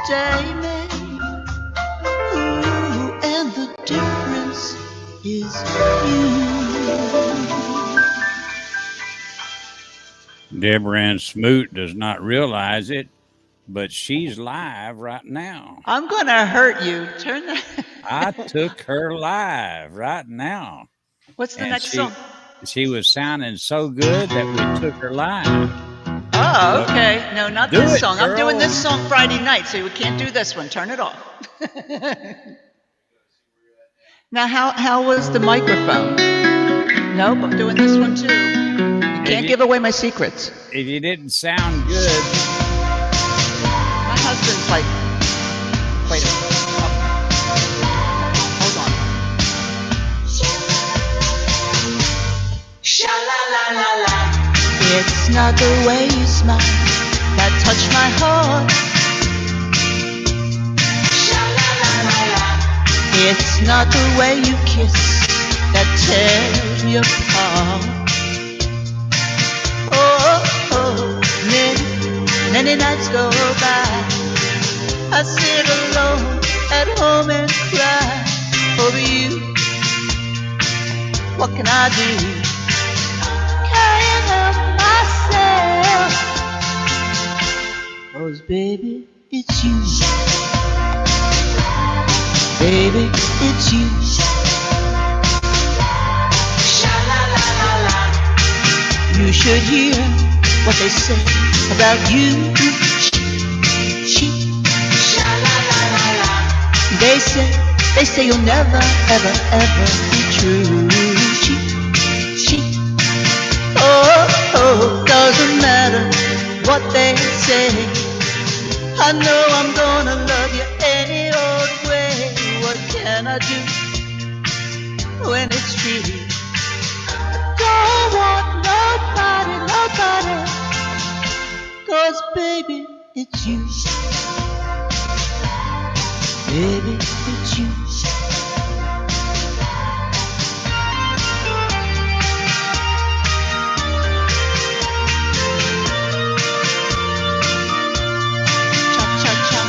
day made. Ooh, and the difference is you. Deborah Ann Smoot does not realize it, but she's live right now. I'm gonna hurt you. Turn that. I took her live right now, What's the and next song? she was sounding so good that we took her live. Oh, But okay. No, not do this it, song. I'm doing girl. this song Friday night, so we can't do this one. Turn it off. Now, how was the microphone? Nope, I'm doing this one too. You If can't you give away my secrets. if you didn't sound good, My husband's like, wait a minute. Hold on. Sha la la la la. It's not the way you smile that touched my heart. Sha la la la la. It's not the way you kiss that tears me apart. Oh, many nights go by. I sit alone at home and cry over you. What can I do? Can't help myself. 'Cause baby, it's you. Baby, it's you. Sha la la la la. You should hear what they say about you. Sha la la la la. They say you'll never, ever, ever be true. Oh, doesn't matter what they say. I know I'm gonna love you any old way. What can I do when it's true? Don't want nobody, 'cause baby, it's you. Baby, it's you. Cha-cha-cha.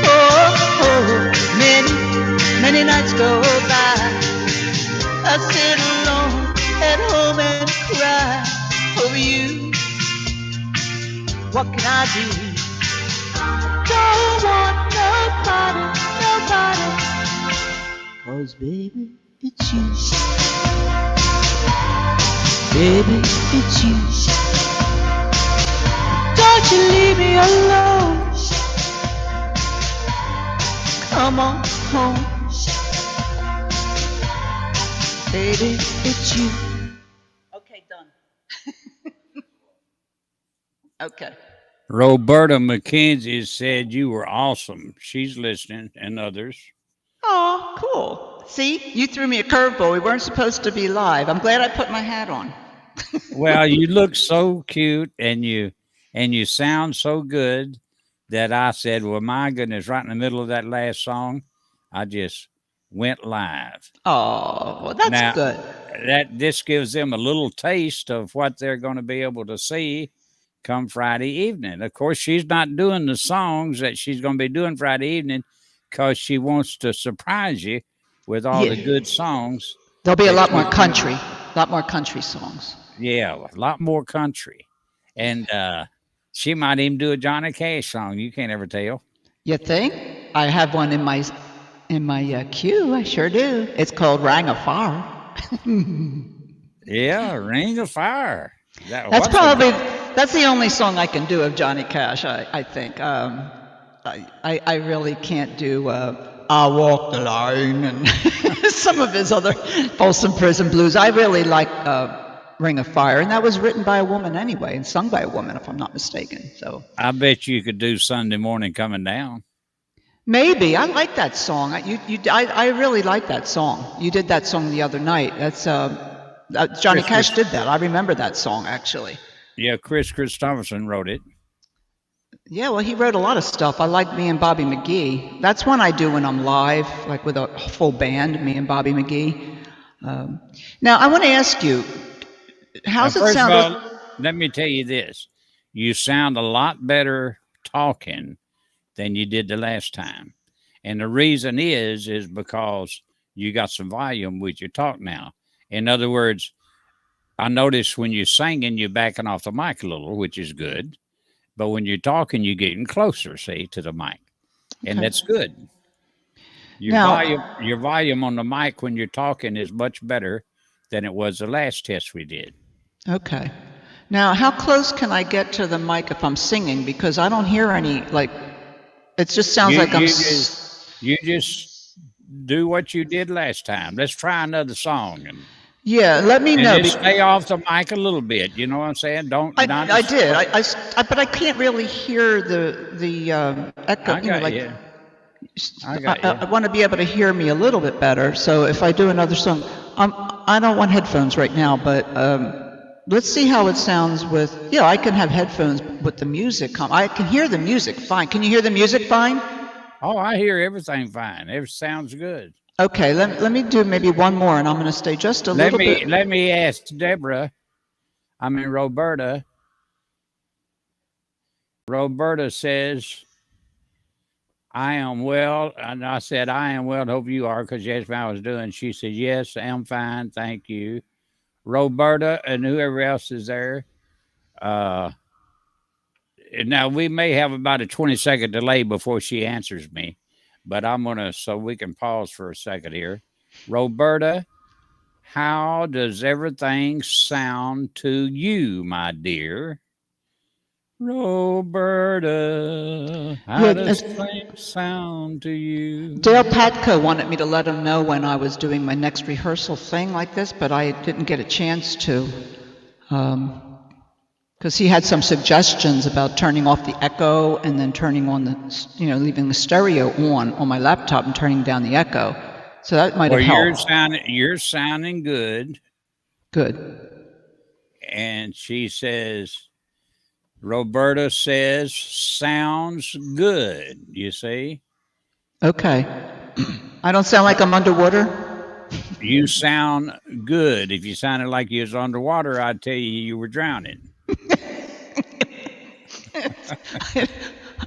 Oh, many nights go by. I sit alone at home and cry over you. What can I do? Don't want nobody, 'cause baby, it's you. Baby, it's you. Don't you leave me alone. Come on home. Baby, it's you. Okay, done. Okay. Roberta McKenzie said you were awesome. She's listening, and others. Oh, cool. See, you threw me a curveball. We weren't supposed to be live. I'm glad I put my hat on. Well, you look so cute, and you sound so good that I said, "Well, my goodness!" Right in the middle of that last song, I just went live. Oh, well, that's Now, good. that this gives them a little taste of what they're going to be able to see come Friday evening. Of course, she's not doing the songs that she's going to be doing Friday evening because she wants to surprise you with all the good Yeah. songs There'll be a that lot more she's going to. country, a lot more country songs. Yeah, a lot more country, and she might even do a Johnny Cash song. You can't ever tell. You think? I have one in my queue. I sure do. It's called "Rang of Fire." Yeah, Ring of Fire. That's What's the probably that's the only song I can do of Johnny Cash. I think. I really can't do "I Walk the Line" and some of his other Folsom Prison Blues. I really like "Ring of Fire," and that was written by a woman anyway, and sung by a woman, if I'm not mistaken. So I bet you could do Sunday Morning Coming Down. maybe I like that song. I really like that song. You did that song the other night. That's Johnny Chris, Cash Chris, did that. I remember that song actually. yeah, Chris Christopherson wrote it. Yeah, well, he wrote a lot of stuff. I like Me and Bobby McGee. That's one I do when I'm live, like with a full band, me and Bobby McGee. Now, I want to ask you, How's it First of sound? all, let me tell you this: you sound a lot better talking than you did the last time, and the reason is because you got some volume with your talk now. In other words, I notice when you're singing, you're backing off the mic a little, which is good. But when you're talking, you're getting closer, see, to the mic, and Okay. that's good. Now, Your volume on the mic when you're talking is much better than it was the last test we did. okay. Now, how close can I get to the mic if I'm singing? Because I don't hear any, like, it just sounds You like I'm. you just you just do what you did last time. Let's try another song Yeah, let me and know. just stay off the mic a little bit. You know what I'm saying? Don't not I as did. close. But I can't really hear the echo. I got you. I got you. I want to be able to hear me a little bit better. So if I do another song, I don't want headphones right now, but let's see how it sounds with. Yeah, I can have headphones with the music. I can hear the music fine. Can you hear the music fine? Oh, I hear everything fine. It sounds good. Okay, let me do maybe one more, and I'm going to stay just a little bit. Let me ask Deborah. I mean Roberta. Roberta says, "I am well," and I said, "I am well. Hope you are," because that's what I was doing. She said, "Yes, I'm fine. Thank you." Roberta and whoever else is there. Uh, Now we may have about a 20-second delay before she answers me, but I'm gonna so we can pause for a second here. Roberta, how does everything sound to you, my dear? Roberta, how Yeah, does things sound to you? Dale Patko wanted me to let him know when I was doing my next rehearsal thing like this, but I didn't get a chance to. Because he had some suggestions about turning off the echo and then turning on the, leaving the stereo on my laptop and turning down the echo. So that might have Well, helped. you're sounding good. Good. And she says, Roberta says, sounds good, you see? Okay. I don't sound like I'm underwater? You sound good. If you sounded like you was underwater, I'd tell you were drowning.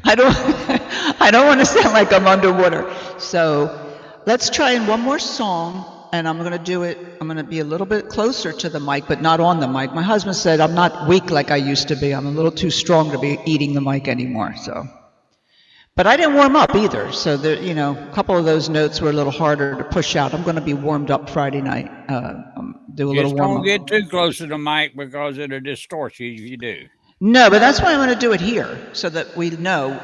I don't I don't want to sound like I'm underwater. So let's try in one more song, and I'm going to do it. I'm going to be a little bit closer to the mic, but not on the mic. My husband said I'm not weak like I used to be. I'm a little too strong to be eating the mic anymore. So, but I didn't warm up either. So there, a couple of those notes were a little harder to push out. I'm going to be warmed up Friday night. Do a little Just warm don't up. get too close to the mic because it'll distort you if you do. No, but that's why I'm going to do it here so that we know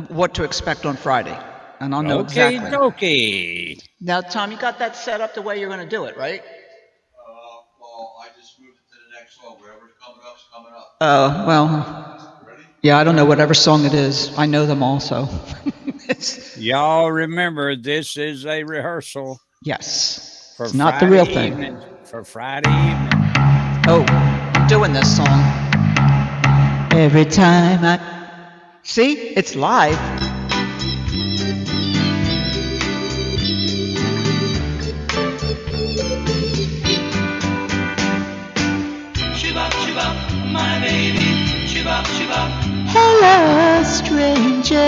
what to expect on Friday. And I'll know Okay, exactly. dokie. Now, Tom, you got that set up the way you're going to do it, right? Well, I just moved it to the next song. Whatever's coming up is coming up. Oh, well, Ready? yeah, I don't know whatever song it is. I know them all, so. Y'all remember, this is a rehearsal Yes. for It's not the Friday real thing. evening. For Friday evening. Oh, I'm doing this song. Every time see, it's live. Shibop, shibop, my baby. Shibop, shibop. Hello, stranger.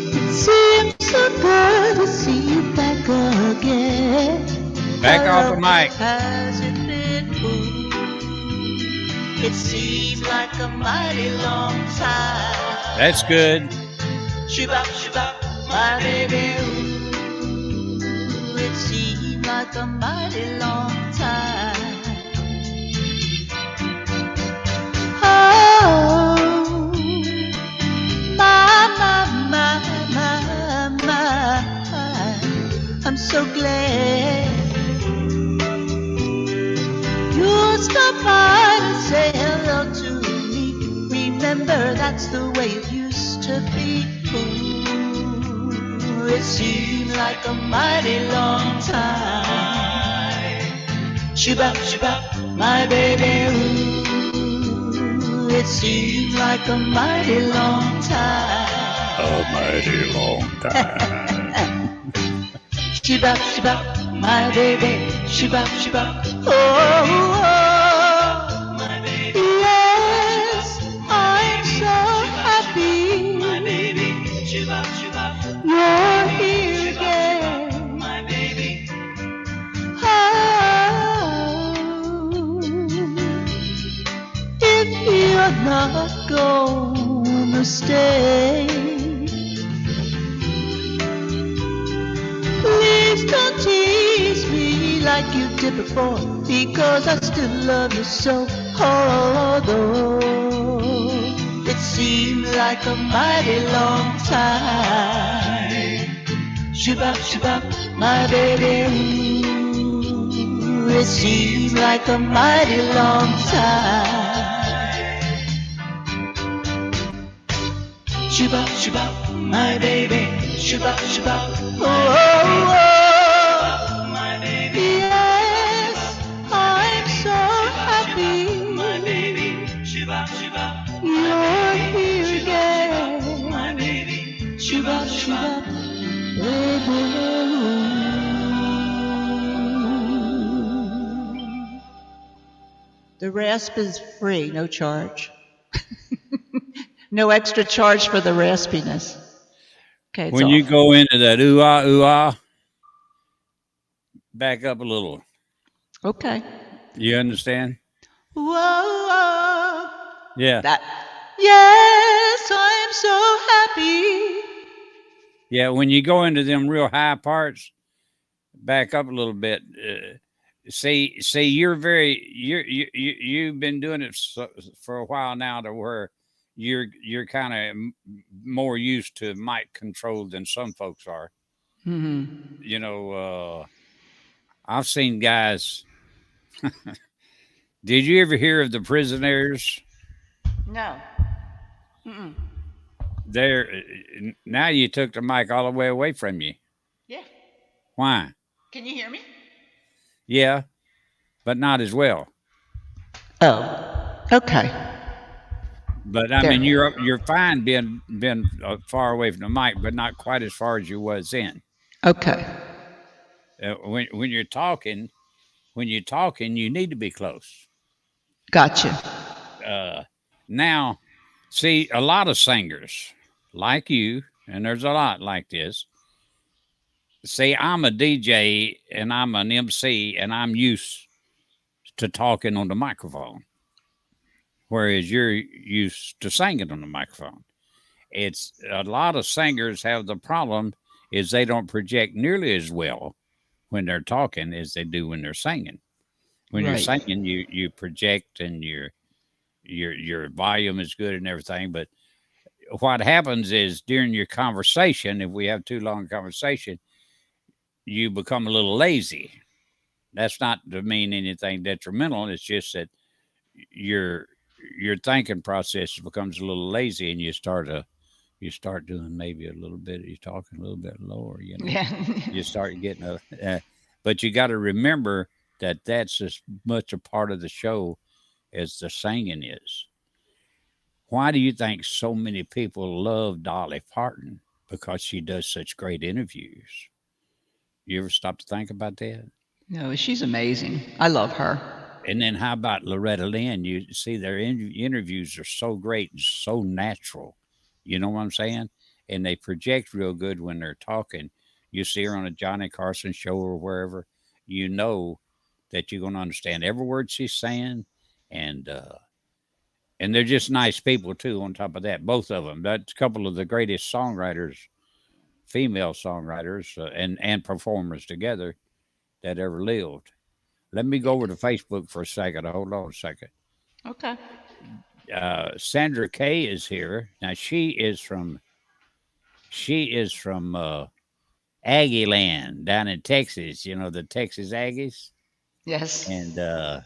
It seems so good to see you back again. Back off the mic. Has it been? Ooh, it seems like a mighty long time. That's good. Shibop, shibop, my baby. Ooh, it seems like a mighty long time. Oh, my, I'm so glad you stopped by to say hello to me. Remember, that's the way it used to be. Ooh, it seems like a mighty long time. Shibop, shibop, my baby. Ooh, it seems like a mighty long time. A mighty long time. Shibop, my baby. Shibop, oh, my baby. Yes, I'm so happy. My baby. Shibop, you're here again. My baby. Oh, if you're not gonna stay, please don't tease me like you did before, because I still love you so. Although it seemed like a mighty long time. Shibop, my baby. Ooh, it seems like a mighty long time. Shibop, my baby. Shibop, oh, oh, oh, my baby. Yes, I'm so happy. My baby. Shibop, you're here again. My baby. Shibop, baby. The rasp is free, no charge. No extra charge for the raspiness. Okay, it's When off. you go into that ooh ah, back up a little. Okay. You understand? Whoa. Yeah. That. Yes, I'm so happy. Yeah. When you go into them real high parts, back up a little bit. See, you've been doing it for a while now, to where you're kind of more used to mic control than some folks are. Mm-hmm. You know, I've seen guys. Did you ever hear of the Prisoners? No. Mm-mm. There, now you took the mic all the way away from you. Yeah. Why? Can you hear me? Yeah, but not as well. Oh. Okay. But I There. mean, you're fine being far away from the mic, but not quite as far as you was then. Okay. When you're talking, you need to be close. Gotcha. Now, see, a lot of singers like you, and there's a lot like this. See, I'm a DJ and I'm an MC, and I'm used to talking on the microphone, whereas you're used to singing on the microphone. It's a lot of singers have the problem is they don't project nearly as well when they're talking as they do when they're singing. When you're Right. singing, you project, and your volume is good and everything. But what happens is, during your conversation, if we have too long a conversation, you become a little lazy. That's not to mean anything detrimental. It's just that your thinking process becomes a little lazy, and you start doing maybe a little bit. You're talking a little bit lower. Yeah. You start getting but you got to remember that that's as much a part of the show as the singing is. Why do you think so many people love Dolly Parton? Because she does such great interviews. You ever stop to think about that? No, she's amazing. I love her. And then how about Loretta Lynn? You see, their interviews are so great and so natural. You know what I'm saying? And they project real good when they're talking. You see her on a Johnny Carson show or wherever, you know that you're going to understand every word she's saying. And they're just nice people too. On top of that, both of them. That's a couple of the greatest songwriters, female songwriters, and performers together that ever lived. Let me go over to Facebook for a second. Hold on a second. Okay. Sandra Kay is here. Now she is from Aggie Land down in Texas. You know, the Texas Aggies. Yes. And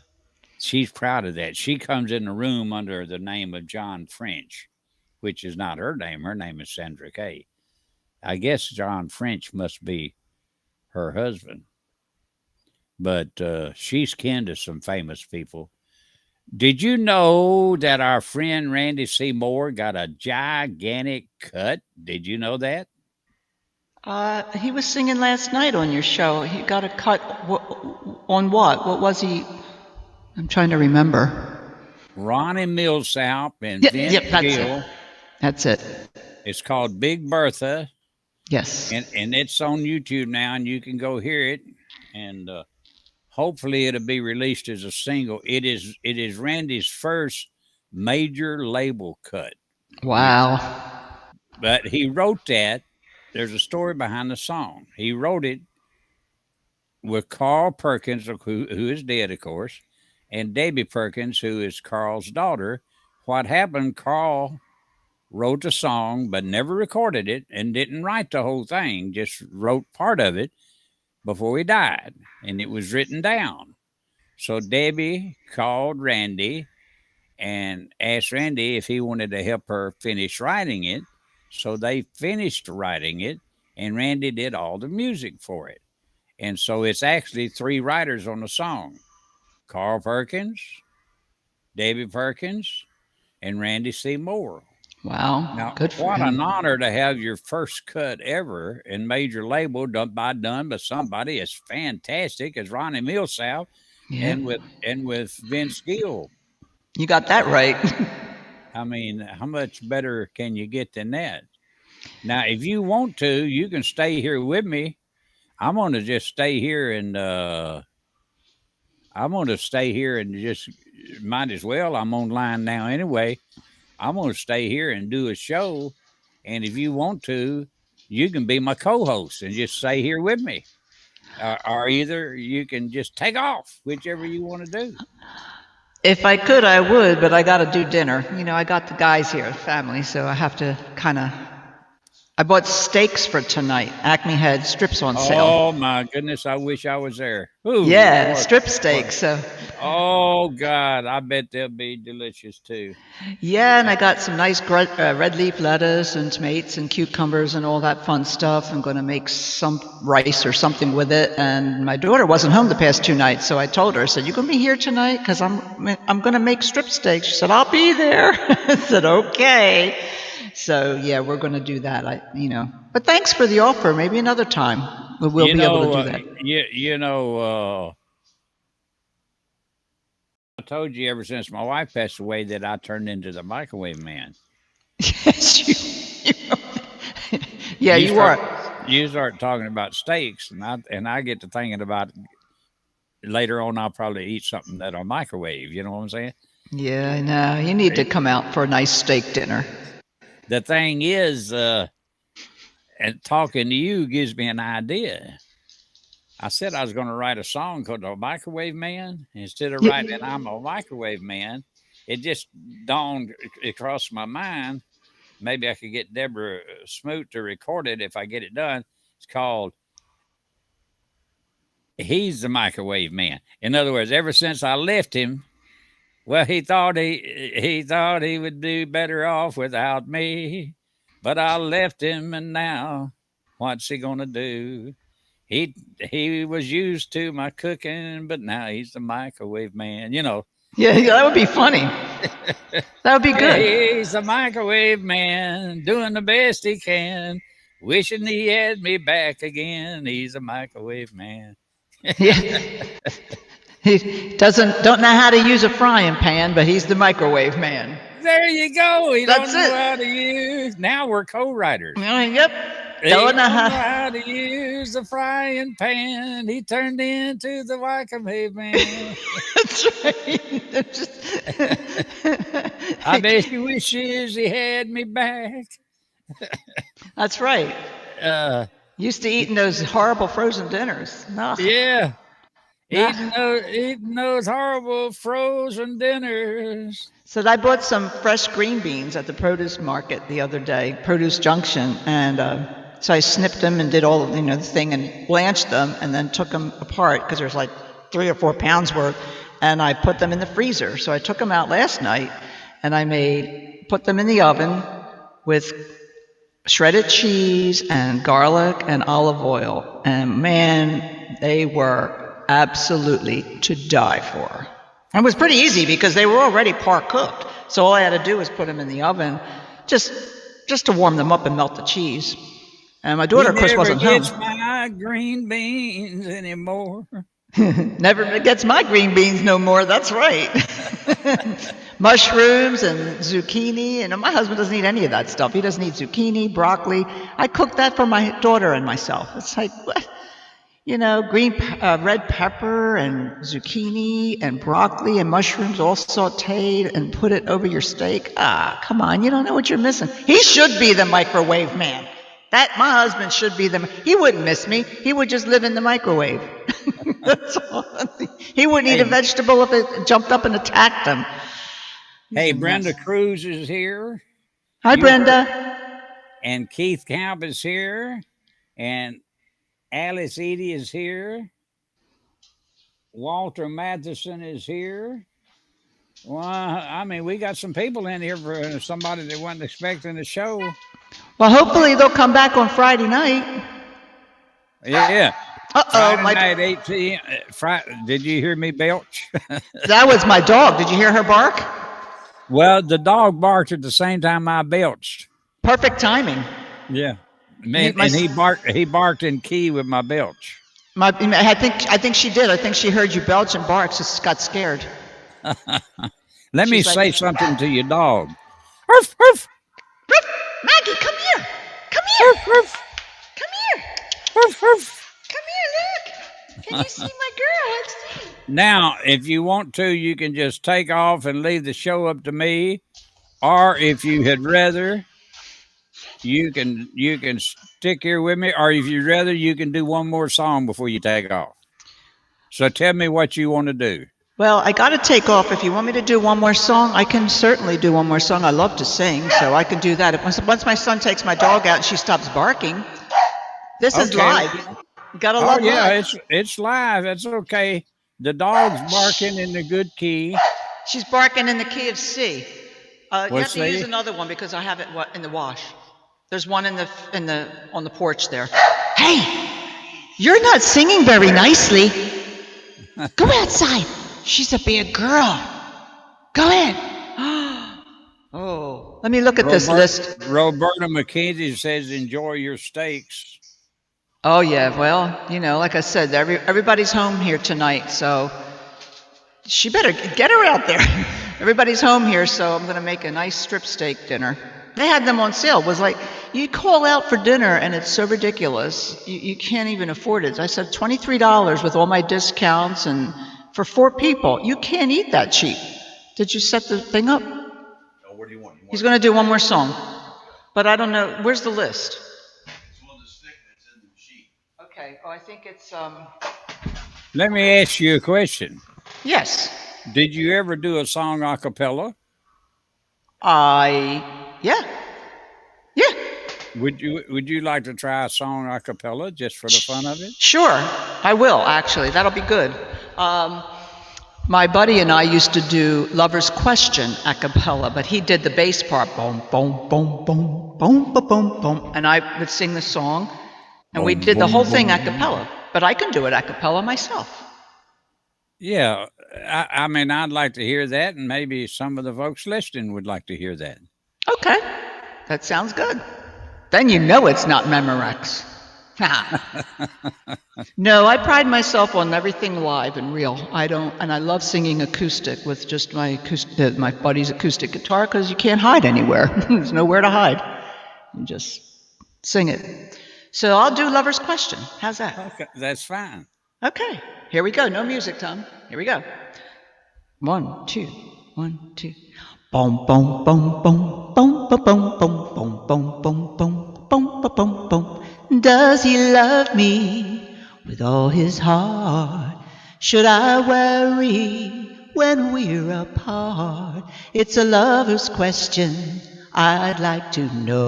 she's proud of that. She comes in the room under the name of John French, which is not her name. Her name is Sandra Kay. I guess John French must be her husband. But she's kin to some famous people. Did you know that our friend Randy C. Moore got a gigantic cut? Did you know that? He was singing last night on your show. He got a cut on what? What was he? I'm trying to remember. Ronnie Millsap and Yep, Vince yep, that's Gill. it. That's it. It's called Big Bertha, Yes. and it's on YouTube now, and you can go hear it. And hopefully, it'll be released as a single. It is Randy's first major label cut. Wow. But he wrote that. There's a story behind the song. He wrote it with Carl Perkins, who is dead, of course, and Debbie Perkins, who is Carl's daughter. What happened, Carl wrote the song, but never recorded it and didn't write the whole thing, just wrote part of it before he died, and it was written down. So Debbie called Randy and asked Randy if he wanted to help her finish writing it. So they finished writing it, and Randy did all the music for it. And so it's actually 3 writers on the song: Carl Perkins, Debbie Perkins, and Randy C. Moore. Wow. Now, Good for what him. an honor to have your first cut ever in major label done by somebody as fantastic as Ronnie Millsap Yeah. and with Vince Gill. You got that right. I mean, how much better can you get than that? Now, if you want to, you can stay here with me. I'm going to just stay here and just might as well. I'm online now anyway. I'm going to stay here and do a show. And if you want to, you can be my co-host and just stay here with me. Or either you can just take off, whichever you want to do. If I could, I would, but I got to do dinner. You know, I got the guys here, family, so I have to kind of. I bought steaks for tonight. Acme had strips on sale. Oh my goodness! I wish I was there. Ooh, Yeah, Lord. strip steaks. So. Oh God, I bet they'll be delicious too. Yeah, and I got some nice red leaf lettuce and tomatoes and cucumbers and all that fun stuff. I'm going to make some rice or something with it. And my daughter wasn't home the past 2 nights, so I told her, I said, "You going to be here tonight? Because I'm going to make strip steaks." She said, "I'll be there." I said, "Okay." So yeah, we're going to do that. But thanks for the offer. Maybe another time we'll be able to do that. I told you ever since my wife passed away that I turned into the microwave man. Yes, yeah, you are. You start talking about steaks, and I get to thinking about later on. I'll probably eat something that'll microwave. You know what I'm saying? Yeah, I know. You need to come out for a nice steak dinner. The thing is, and talking to you gives me an idea. I said I was going to write a song called The Microwave Man. Instead of writing I'm a Microwave Man, it just dawned across my mind. Maybe I could get Deborah Smoot to record it if I get it done. It's called He's the Microwave Man. In other words, ever since I left him, well, he thought he would do better off without me, but I left him, and now what's he gonna do? He was used to my cooking, but now he's the microwave man. You know. Yeah, that would be funny. That would be good. He's the microwave man, doing the best he can, wishing he had me back again. He's a microwave man. Yeah. He don't know how to use a frying pan, but he's the microwave man. There you go. He That's don't know it. how to use. Now we're co-writers. Yep. Don't know how to use the frying pan. He turned into the microwave man. That's right. I bet he wishes he had me back. That's right. Used to eating those horrible frozen dinners. No. Yeah. Eating those horrible frozen dinners. So I bought some fresh green beans at the produce market the other day, Produce Junction, and so I snipped them and did all the thing and blanched them and then took them apart because there's like 3 or 4 pounds worth, and I put them in the freezer. So I took them out last night and put them in the oven with shredded cheese and garlic and olive oil, and man, they were absolutely to die for. It was pretty easy because they were already par cooked. So all I had to do was put them in the oven just to warm them up and melt the cheese. And my He daughter, of course, never wasn't home. gets my green beans anymore. Never gets my green beans no more. That's right. Mushrooms and zucchini. And my husband doesn't eat any of that stuff. He doesn't eat zucchini, broccoli. I cook that for my daughter and myself. It's like, what? You know, red pepper and zucchini and broccoli and mushrooms all sauteed and put it over your steak. Ah, come on, you don't know what you're missing. He should be the microwave man. My husband should be he wouldn't miss me. He would just live in the microwave. That's all. He wouldn't eat a vegetable if it jumped up and attacked him. Hey, Brenda Cruz is here. Hi, Brenda. And Keith Camp is here. And Alice Edie is here. Walter Matheson is here. Well, I mean, we got some people in here for somebody that wasn't expecting the show. Well, hopefully they'll come back on Friday night. Yeah. Uh-oh. Friday night, 18. Did you hear me belch? That was my dog. Did you hear her bark? Well, the dog barked at the same time I belched. Perfect timing. Yeah. Man, and he barked in key with my belch. I think she did. I think she heard you belch and bark, so got scared. Let me say something to your dog. Ruff, ruff. Ruff. Maggie, come here. Come here. Ruff, ruff. Come here. Ruff, ruff. Come here, look. Can you see my girl? Let's see. Now, if you want to, you can just take off and leave the show up to me. Or if you had rather, you can stick here with me. Or if you'd rather, you can do one more song before you take off. So tell me what you want to do. Well, I got to take off. If you want me to do one more song, I can certainly do one more song. I love to sing, so I can do that. Once my son takes my dog out and she stops barking, this is live. You gotta love live. It's live. That's okay. The dog's barking in the good key. She's barking in the key of C. You have to use another one because I have it in the wash. There's one on the porch there. Hey, you're not singing very nicely. Go outside. She's a big girl. Go ahead. Oh, let me look at this list. Roberta McKenzie says, enjoy your steaks. Oh, yeah. Well, like I said, everybody's home here tonight, so she better get her out there. Everybody's home here, so I'm going to make a nice strip steak dinner. They had them on sale. It was like, you call out for dinner, and it's so ridiculous. You can't even afford it. I said $23 with all my discounts and for 4 people. You can't eat that cheap. Did you set the thing up? No, what do you want? He's going to do one more song. But I don't know. Where's the list? It's on the stick that's in the sheet. Okay. Oh, I think it's... Let me ask you a question. Yes. Did you ever do a song a cappella? Yeah. Would you like to try a song a cappella just for the fun of it? Sure, I will, actually. That'll be good. My buddy and I used to do Lover's Question a cappella, but he did the bass part, boom, boom, boom, boom, boom, boom, boom, boom, and I would sing the song, and we did the whole thing a cappella. But I can do it a cappella myself. Yeah, I mean, I'd like to hear that, and maybe some of the folks listening would like to hear that. Okay, that sounds good. Then you know it's not Memorex. No, I pride myself on everything live and real. And I love singing acoustic with just my buddy's acoustic guitar because you can't hide anywhere. There's nowhere to hide. You just sing it. So I'll do Lover's Question. How's that? Okay, that's fine. Okay, here we go. No music, Tom. Here we go. 1, 2, 1, 2. Boom, boom, boom, boom, boom, boom, boom, boom, boom, boom, boom, boom, boom, boom, boom. Does he love me with all his heart? Should I worry when we're apart? It's a lover's question I'd like to know.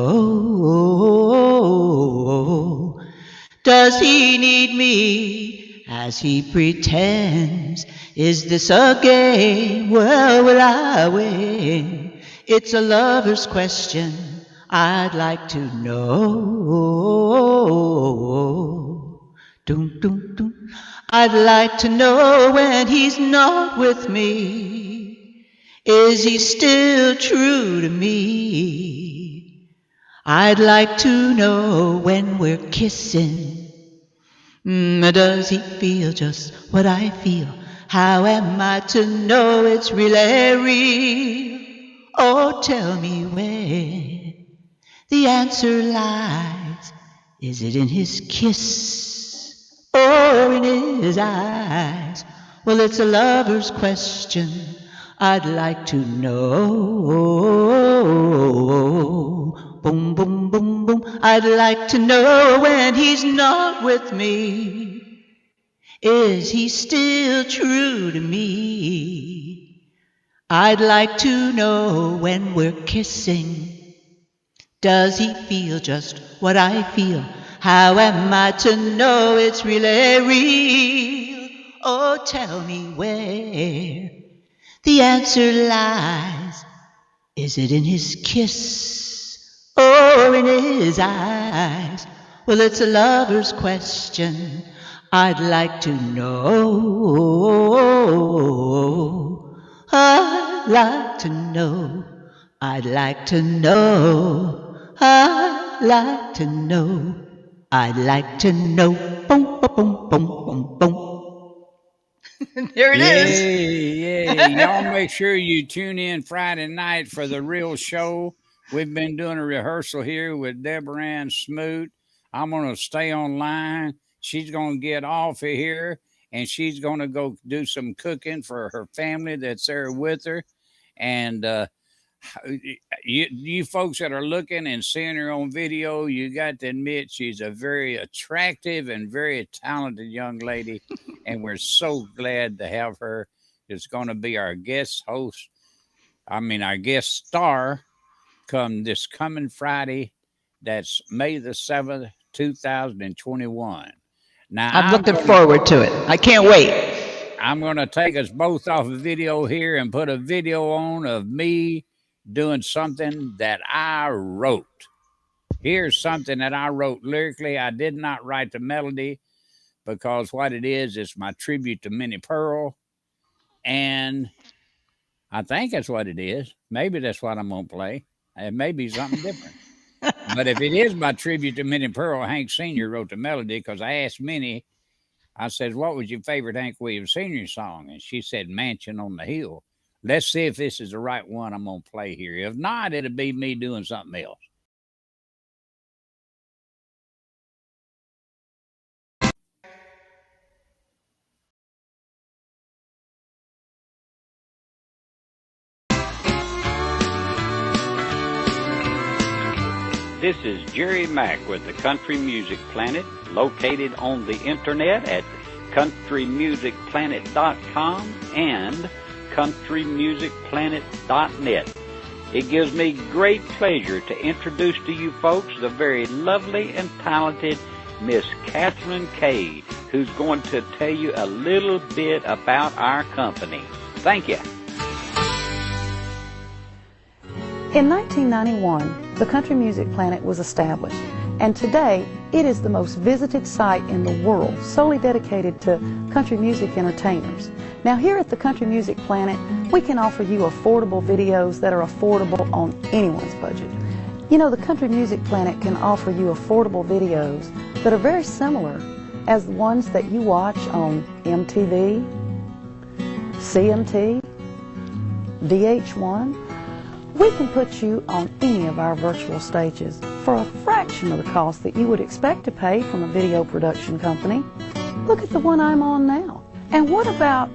Does he need me as he pretends? Is this a game? Well, will I win? It's a lover's question I'd like to know. Dum, dum, dum. I'd like to know when he's not with me. Is he still true to me? I'd like to know when we're kissing. Does he feel just what I feel? How am I to know it's really real? Oh, tell me where the answer lies. Is it in his kiss or in his eyes? Well, it's a lover's question. I'd like to know. Boom, boom, boom, boom. I'd like to know when he's not with me. Is he still true to me? I'd like to know when we're kissing. Does he feel just what I feel? How am I to know it's really real? Oh, tell me where the answer lies. Is it in his kiss or in his eyes? Well, it's a lover's question. I'd like to know. I'd like to know. I'd like to know. I'd like to know. I'd like to know. Boom, boom, boom, boom, boom, boom. There it is. Yay. Y'all make sure you tune in Friday night for the real show. We've been doing a rehearsal here with Deborah Ann Smoot. I'm going to stay online. She's going to get off of here and she's going to go do some cooking for her family that's there with her. And you folks that are looking and seeing her on video, you got to admit she's a very attractive and very talented young lady. And we're so glad to have her. It's going to be our guest host. Our guest star this coming Friday. That's May the 7th, 2021. Now, I'm looking forward to it. I can't wait. I'm going to take us both off a video here and put a video on of me doing something that I wrote. Here's something that I wrote lyrically. I did not write the melody because what it is my tribute to Minnie Pearl. And I think that's what it is. Maybe that's what I'm going to play. It may be something different. But if it is my tribute to Minnie Pearl, Hank Sr. wrote the melody because I asked Minnie, I said, what was your favorite Hank Williams Sr. song? And she said, Mansion on the Hill. Let's see if this is the right one I'm going to play here. If not, it'll be me doing something else. This is Jerry Mack with the Country Music Planet, located on the internet at countrymusicplanet.com and countrymusicplanet.net. It gives me great pleasure to introduce to you folks the very lovely and talented Miss Catherine Kay, who's going to tell you a little bit about our company. Thank you. In 1991, the Country Music Planet was established, and today it is the most visited site in the world solely dedicated to country music entertainers. Now here at the Country Music Planet, we can offer you affordable videos that are affordable on anyone's budget. You know, the Country Music Planet can offer you affordable videos that are very similar as the ones that you watch on MTV, CMT, VH1. We can put you on any of our virtual stages for a fraction of the cost that you would expect to pay from a video production company. Look at the one I'm on now. And what about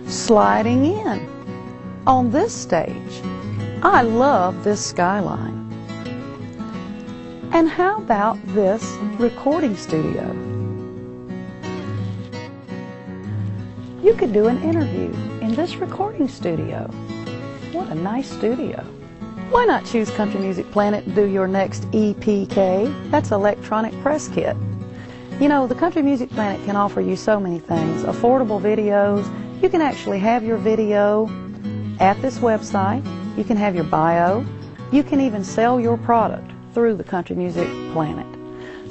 sliding in on this stage? I love this skyline. And how about this recording studio? You could do an interview in this recording studio. What a nice studio. Why not choose Country Music Planet to do your next EPK? That's electronic press kit. You know, the Country Music Planet can offer you so many things. Affordable videos. You can actually have your video at this website. You can have your bio. You can even sell your product through the Country Music Planet.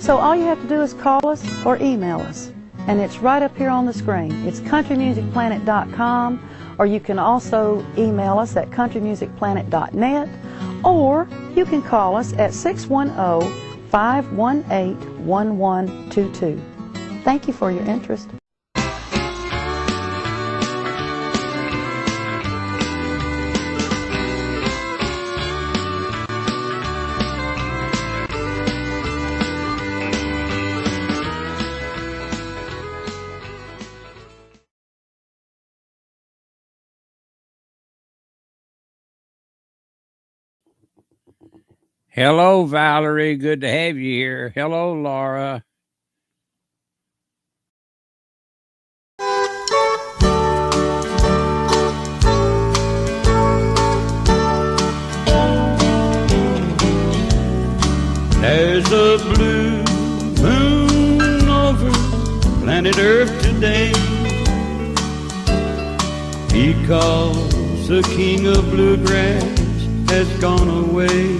So all you have to do is call us or email us. And it's right up here on the screen. It's countrymusicplanet.com, or you can also email us at countrymusicplanet.net, or you can call us at 610-518-1122. Thank you for your interest. Hello, Valerie. Good to have you here. Hello, Laura. There's a blue moon over planet Earth today, because the king of bluegrass has gone away.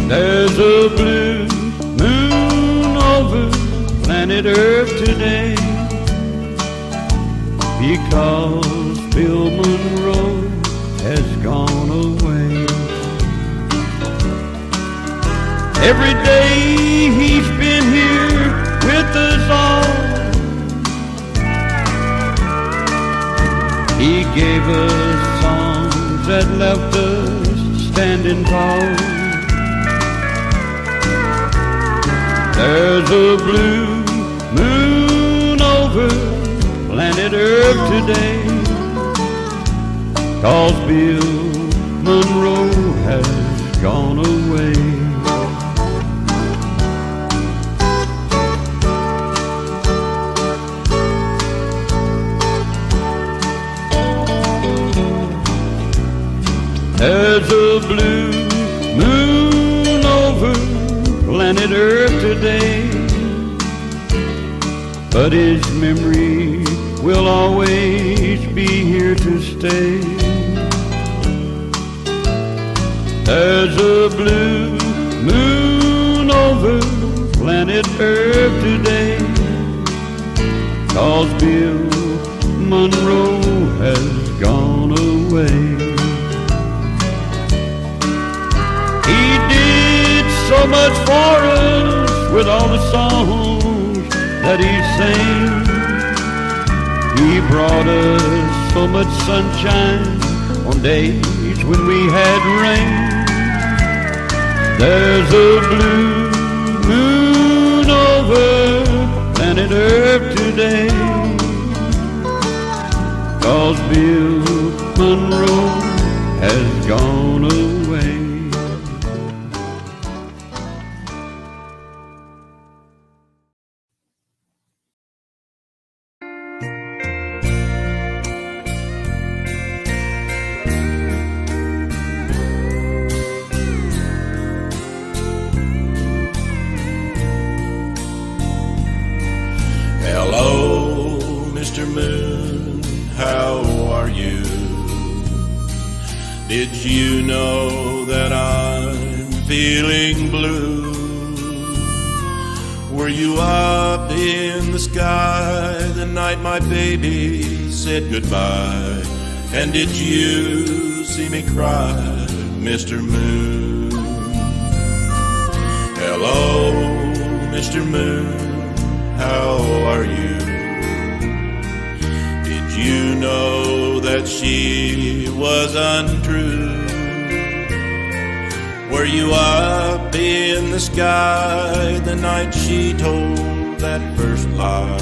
There's a blue moon over planet Earth today, because Bill Monroe has gone away. Every day he's been here with us all. He gave us songs that left us standing tall. There's a blue moon over planet Earth today, 'cause Bill Monroe has gone away. There's a blue moon over planet Earth today, but his memory will always be here to stay. There's a blue moon over planet Earth today, 'cause Bill Monroe has gone away. He did so much for us with all the songs that he sang. He brought us so much sunshine on days when we had rain. There's a blue moon over planet Earth today, 'cause Bill Monroe has gone away. Hello, Mr. Moon, how are you? Did you know that I'm feeling blue? Were you up in the sky the night my baby said goodbye? And did you see me cry, Mr. Moon? Hello, Mr. Moon, how are you? Did you know that she was untrue? Were you up in the sky the night she told that first lie?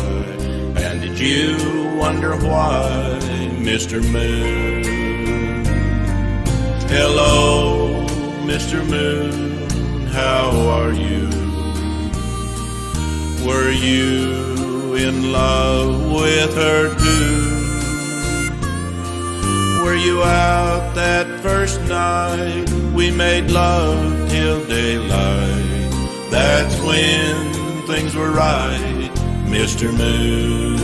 And did you wonder why, Mr. Moon? Hello, Mr. Moon, how are you? Were you in love with her too? Were you out that first night we made love till daylight? That's when things were right, Mr. Moon.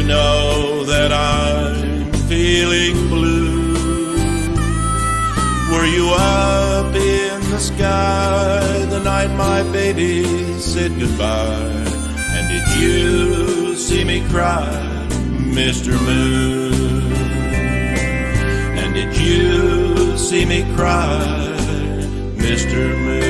you know that I'm feeling blue? Were you up in the sky the night my baby said goodbye? And did you see me cry, Mr. Moon? And did you see me cry, Mr. Moon?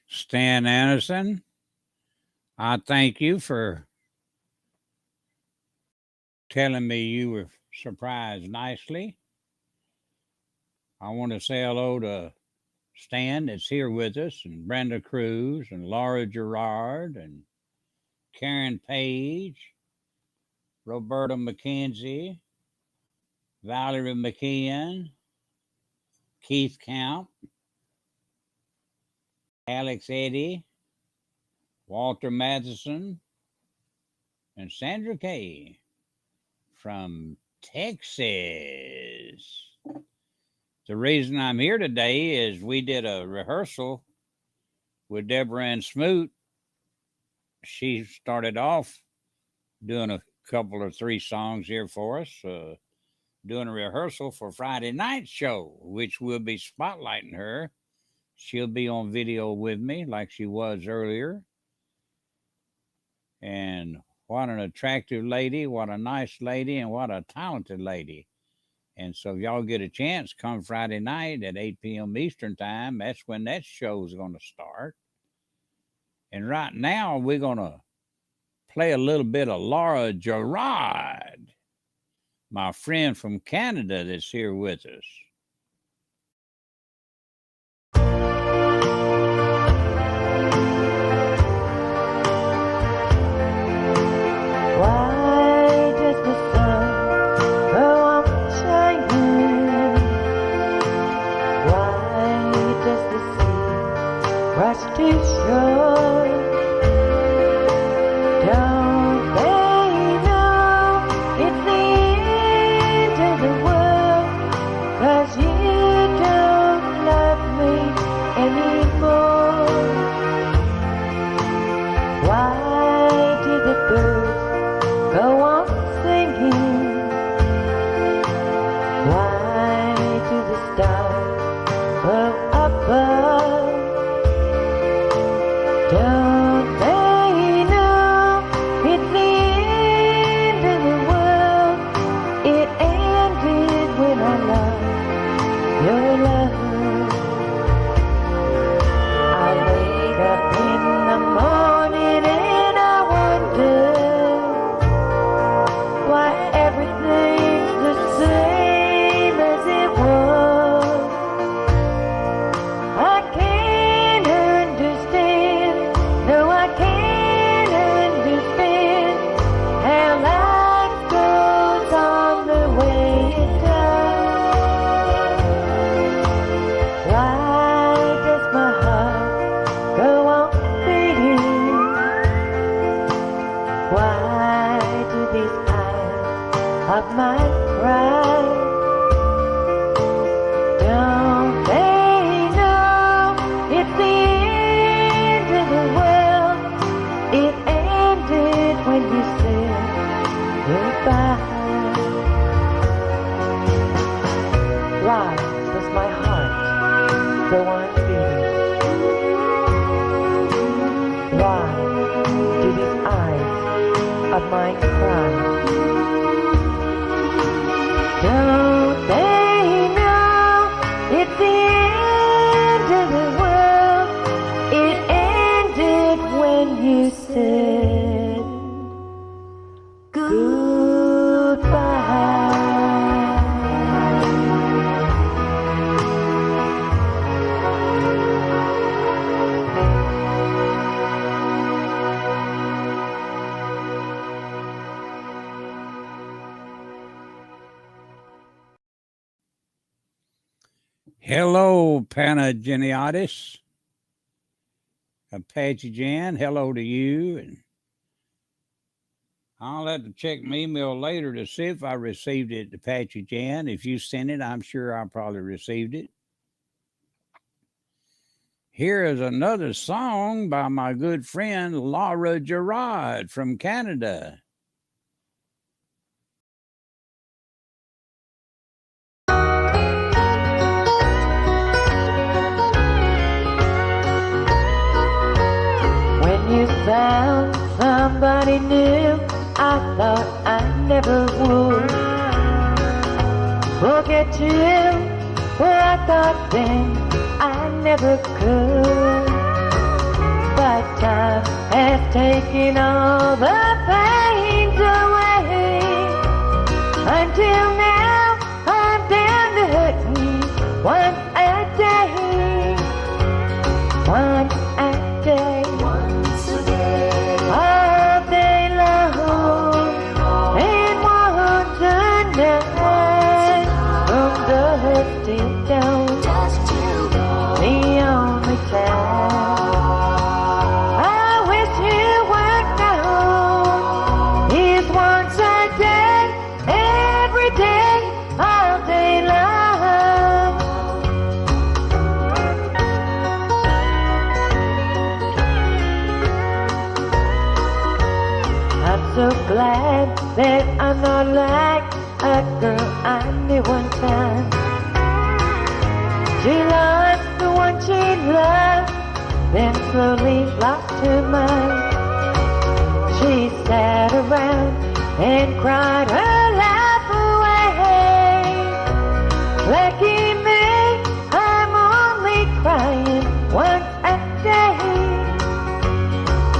Stan Anderson, I thank you for telling me you were surprised nicely. I want to say hello to Stan that's here with us, and Brenda Cruz, and Laura Gerard, and Karen Page, Roberta McKenzie, Valerie McKeon, Keith Camp, Alex Eddy, Walter Matheson, and Sandra Kay from Texas. The reason I'm here today is we did a rehearsal with Deborah Ann Smoot. She started off doing a couple or three songs here for us, doing a rehearsal for Friday night show, which we'll be spotlighting her. She'll be on video with me like she was earlier. And what an attractive lady, what a nice lady, and what a talented lady. And so if y'all get a chance, come Friday night at 8 p.m. Eastern time. That's when that show's going to start. And right now, we're going to play a little bit of Laura Gerard, my friend from Canada that's here with us. Why does the sun go on shining? Why does the sea rush to shore? Don't they know it's the end of the world? 'Cause you don't love me anymore. Why do the birds go on singing? Why do the stars glow above? Don't they know it's the end of the world? It ended when I lost your love. I wake up in the morning and I wonder why everything's the same as it was. I can't understand, no I can't understand how life goes on the way it does. Why does my heart go on beating? Why do these eyes of mine cry? Don't they know it's the end of the world? It ended when you said goodbye. Why does my heart go on beating? Why do these eyes of mine cry? Don't they know it's the end of the world? It ended when you said goodbye. Hello, Panaginiadis. Apache Jan, hello to you. And I'll have to check my email later to see if I received it, Apache Jan. If you sent it, I'm sure I probably received it. Here is another song by my good friend Laura Gerard from Canada. When you found somebody new, I thought I never would forget you, but I thought then I never could. But time has taken all the pains away. Until now, I'm down to hurting once a day. Once a day. Once a day. All day long. And once a night. From dusk till dawn. The only time. I wish you were gone. Is once a day, every day, all day long. I'm so glad that I'm not like a girl I knew one time. She lost the one she loved, then slowly lost her mind. She sat around and cried her life away. Lucky me, I'm only crying once a day.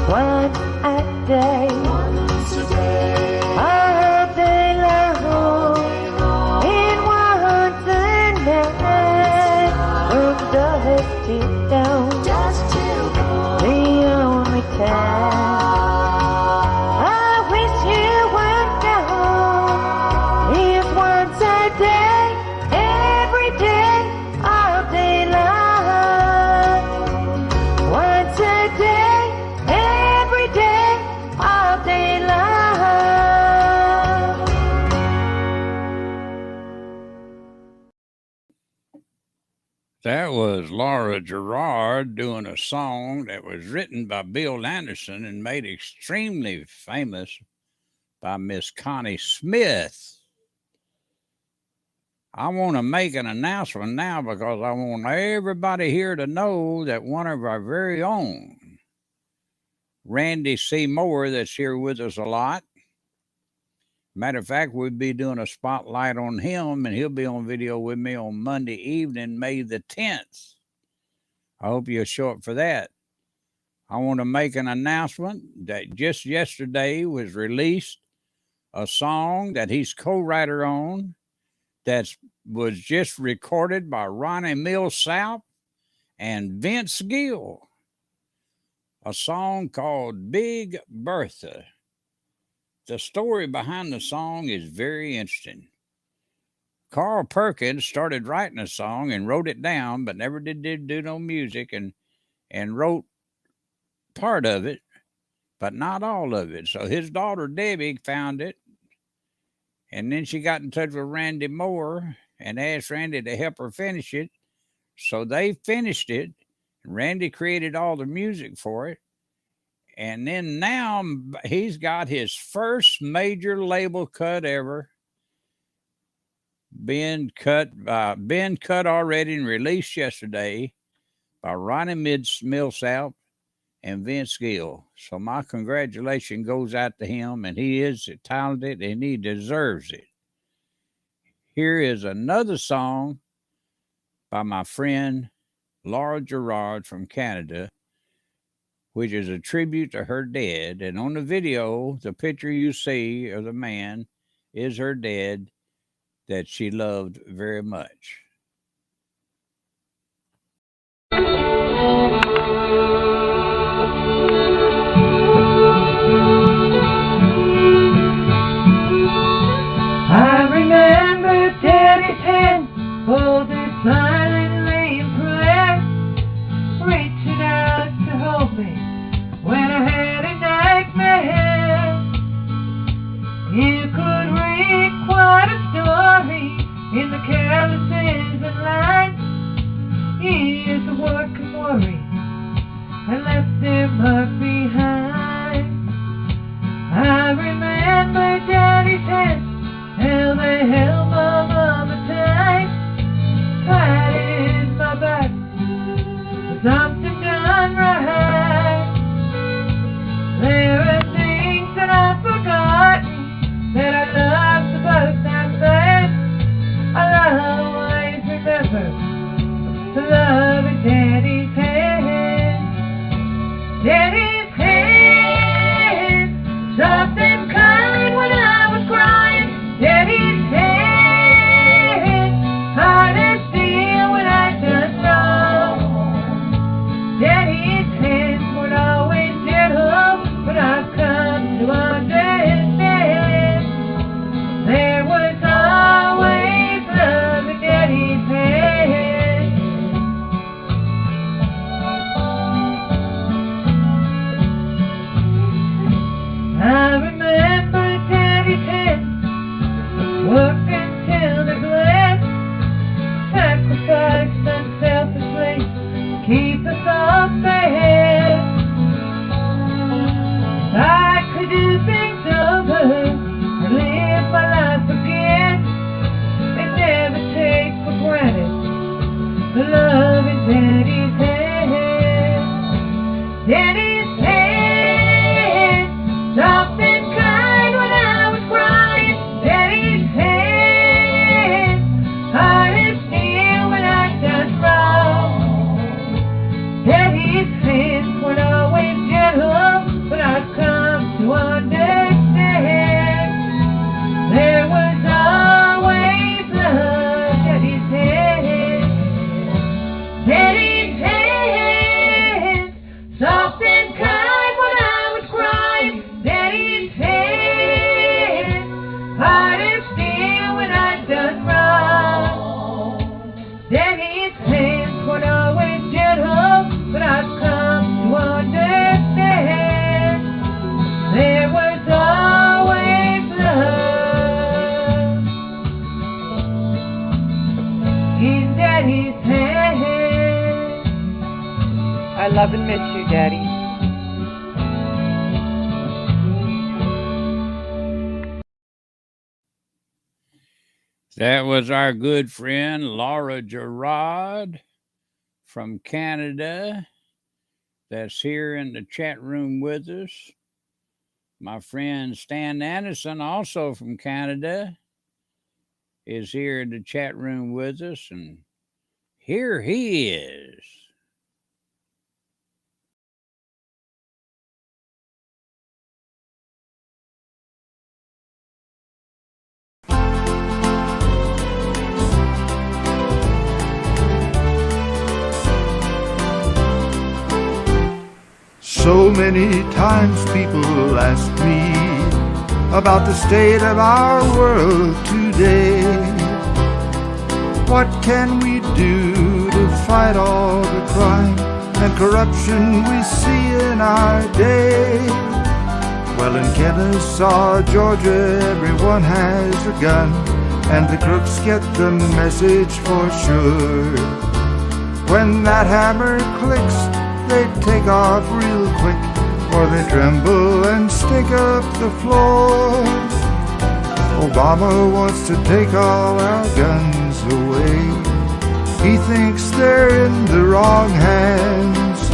Once a day. Once a day. All day long. And once a night. From dusk till dawn. The only time. I wish you were gone. Is once a day, every day, all day long. Once a day, every day, all day long. That was Laura Gerard doing a song that was written by Bill Anderson and made extremely famous by Miss Connie Smith. I want to make an announcement now because I want everybody here to know that one of our very own, Randy C. Moore, that's here with us a lot. Matter of fact, we'll be doing a spotlight on him, and he'll be on video with me on Monday evening, May the 10th. I hope you'll show up for that. I want to make an announcement that just yesterday was released a song that he's co-writer on that was just recorded by Ronnie Millsap and Vince Gill. A song called Big Bertha. The story behind the song is very interesting. Carl Perkins started writing a song and wrote it down, but never did do no music, and wrote part of it, but not all of it. So his daughter Debbie found it, and then she got in touch with Randy Moore and asked Randy to help her finish it. So they finished it. Randy created all the music for it. And then now he's got his first major label cut ever. Been cut already and released yesterday by Ronnie Millsap and Vince Gill. So my congratulations goes out to him, and he is talented and he deserves it. Here is another song by my friend Laura Gerard from Canada, which is a tribute to her dad. And on the video, the picture you see of the man is her dad that she loved very much. I remember Daddy's hand folded silently in prayer, reaching out to hold me love and miss you, Daddy. That was our good friend Laura Gerard from Canada that's here in the chat room with us. My friend Stan Anderson, also from Canada, is here in the chat room with us, and here he is. So many times people ask me about the state of our world today. What can we do to fight all the crime and corruption we see in our day? Well, in Kennesaw, Georgia, everyone has a gun, and the crooks get the message for sure. When that hammer clicks, they take off real quick, or they tremble and stink up the floor. Obama wants to take all our guns away. He thinks they're in the wrong hands.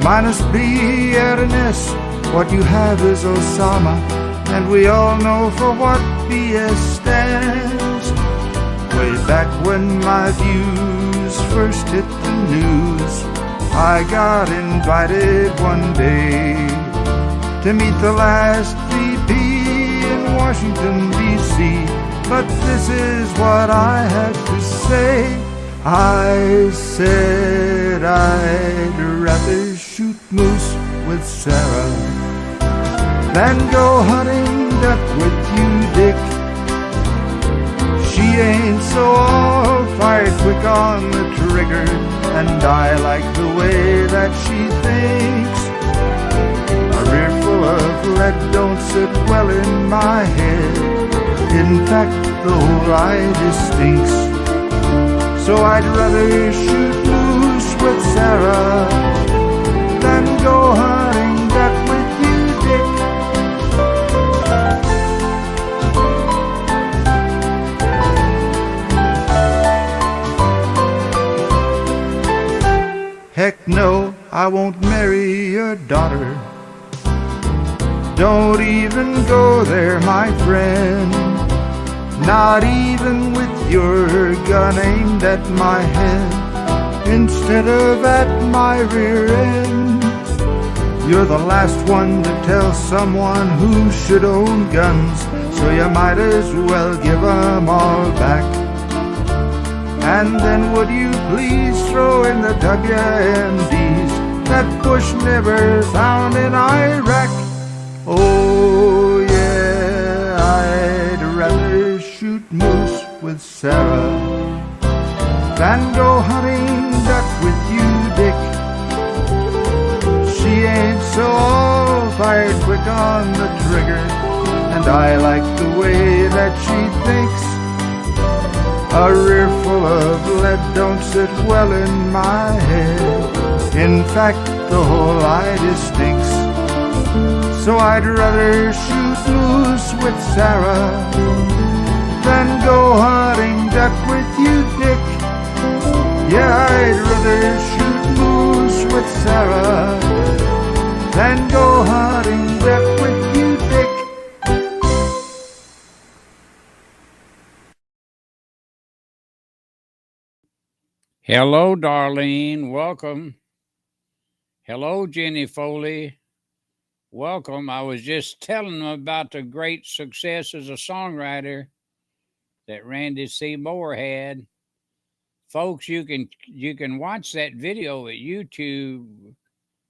Minus B and an S, what you have is Osama, and we all know for what BS stands. Way back when my views first hit the news, I got invited one day to meet the last VP in Washington, D.C. But this is what I had to say. I said I'd rather shoot moose with Sarah than go hunting duck with you, Dick. She ain't so all-fired quick on the trigger, and I like the way that she thinks. A rear full of lead don't sit well in my head. In fact, the whole idea stinks. So I'd rather shoot moose with Sarah than go hunting duck with you, Dick. Heck no, I won't marry your daughter. Don't even go there, my friend. Not even with your gun aimed at my head instead of at my rear end. You're the last one to tell someone who should own guns, so you might as well give them all back. And then would you please throw in the WMDs that Bush never found in Iraq? Oh yeah, I'd rather shoot moose with Sarah than go hunting duck with you, Dick. She ain't so all-fired quick on the trigger, and I like the way that she thinks. A rear full of lead don't sit well in my head. In fact, the whole idea stinks. So I'd rather shoot moose with Sarah than go hunting duck with you, Dick. Yeah, I'd rather shoot moose with Sarah than go hunting duck with you, Dick. Hello, Darlene. Welcome. Hello, Jenny Foley. Welcome. I was just telling them about the great success as a songwriter that Randy C. Moore had. Folks, you can watch that video at YouTube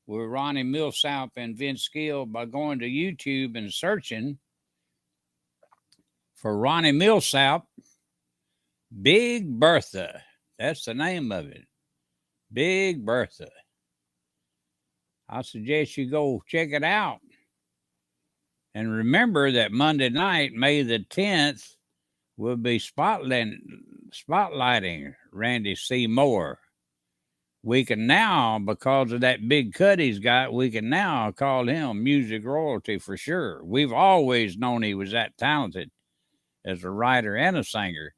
with Ronnie Millsap and Vince Gill by going to YouTube and searching for Ronnie Millsap, Big Bertha. That's the name of it. Big Bertha. I suggest you go check it out. And remember that Monday night, May the 10th, we'll be spotlighting Randy C. Moore we can now, because of that big cut he's got, we can now call him music royalty for sure. We've always known he was that talented as a writer and a singer,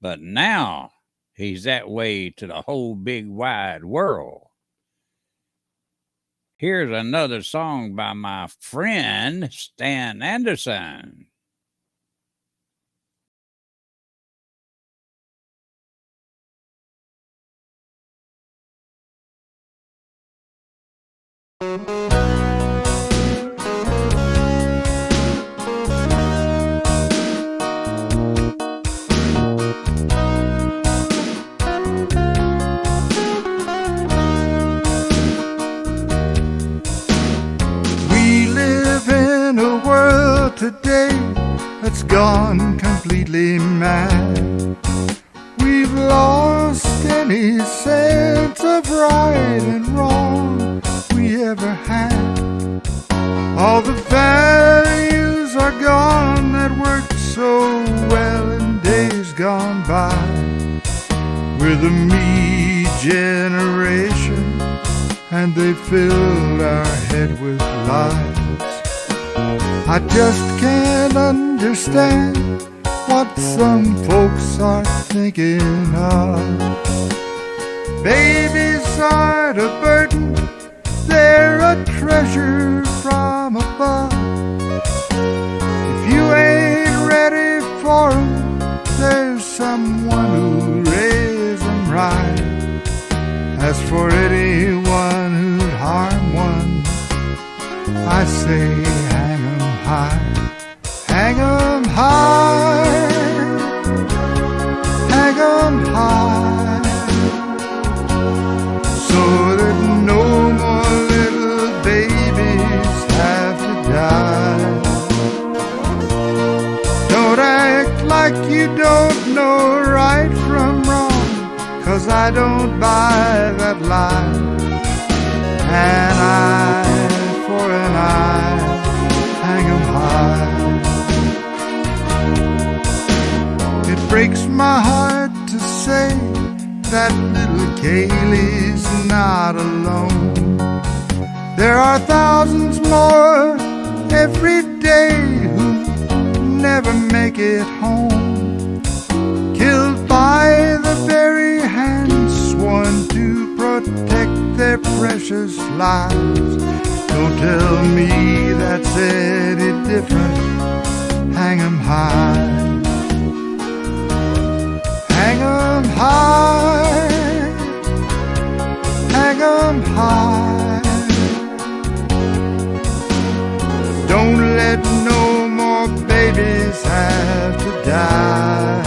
but now he's that way to the whole big wide world. Here's another song by my friend Stan Anderson. Today that's gone completely mad. We've lost any sense of right and wrong we ever had. All the values are gone that worked so well in days gone by. We're the me generation, and they filled our head with lies. I just can't understand what some folks are thinking of. Babies aren't a burden, they're a treasure from above. If you ain't ready for 'em, there's someone who'll raise 'em right. As for anyone who'd harm one, I say hang 'em high. Hang 'em high. Hang 'em high. So that no more little babies have to die. Don't act like you don't know right from wrong, 'cause I don't buy that lie. An eye for an eye, hang 'em high. It breaks my heart to say that little Kaylee's not alone. There are thousands more every day who never make it home, killed by the very hands sworn to protect their precious lives. Don't tell me that's any different. Hang 'em high. Hang 'em high. Hang 'em high. Don't let no more babies have to die.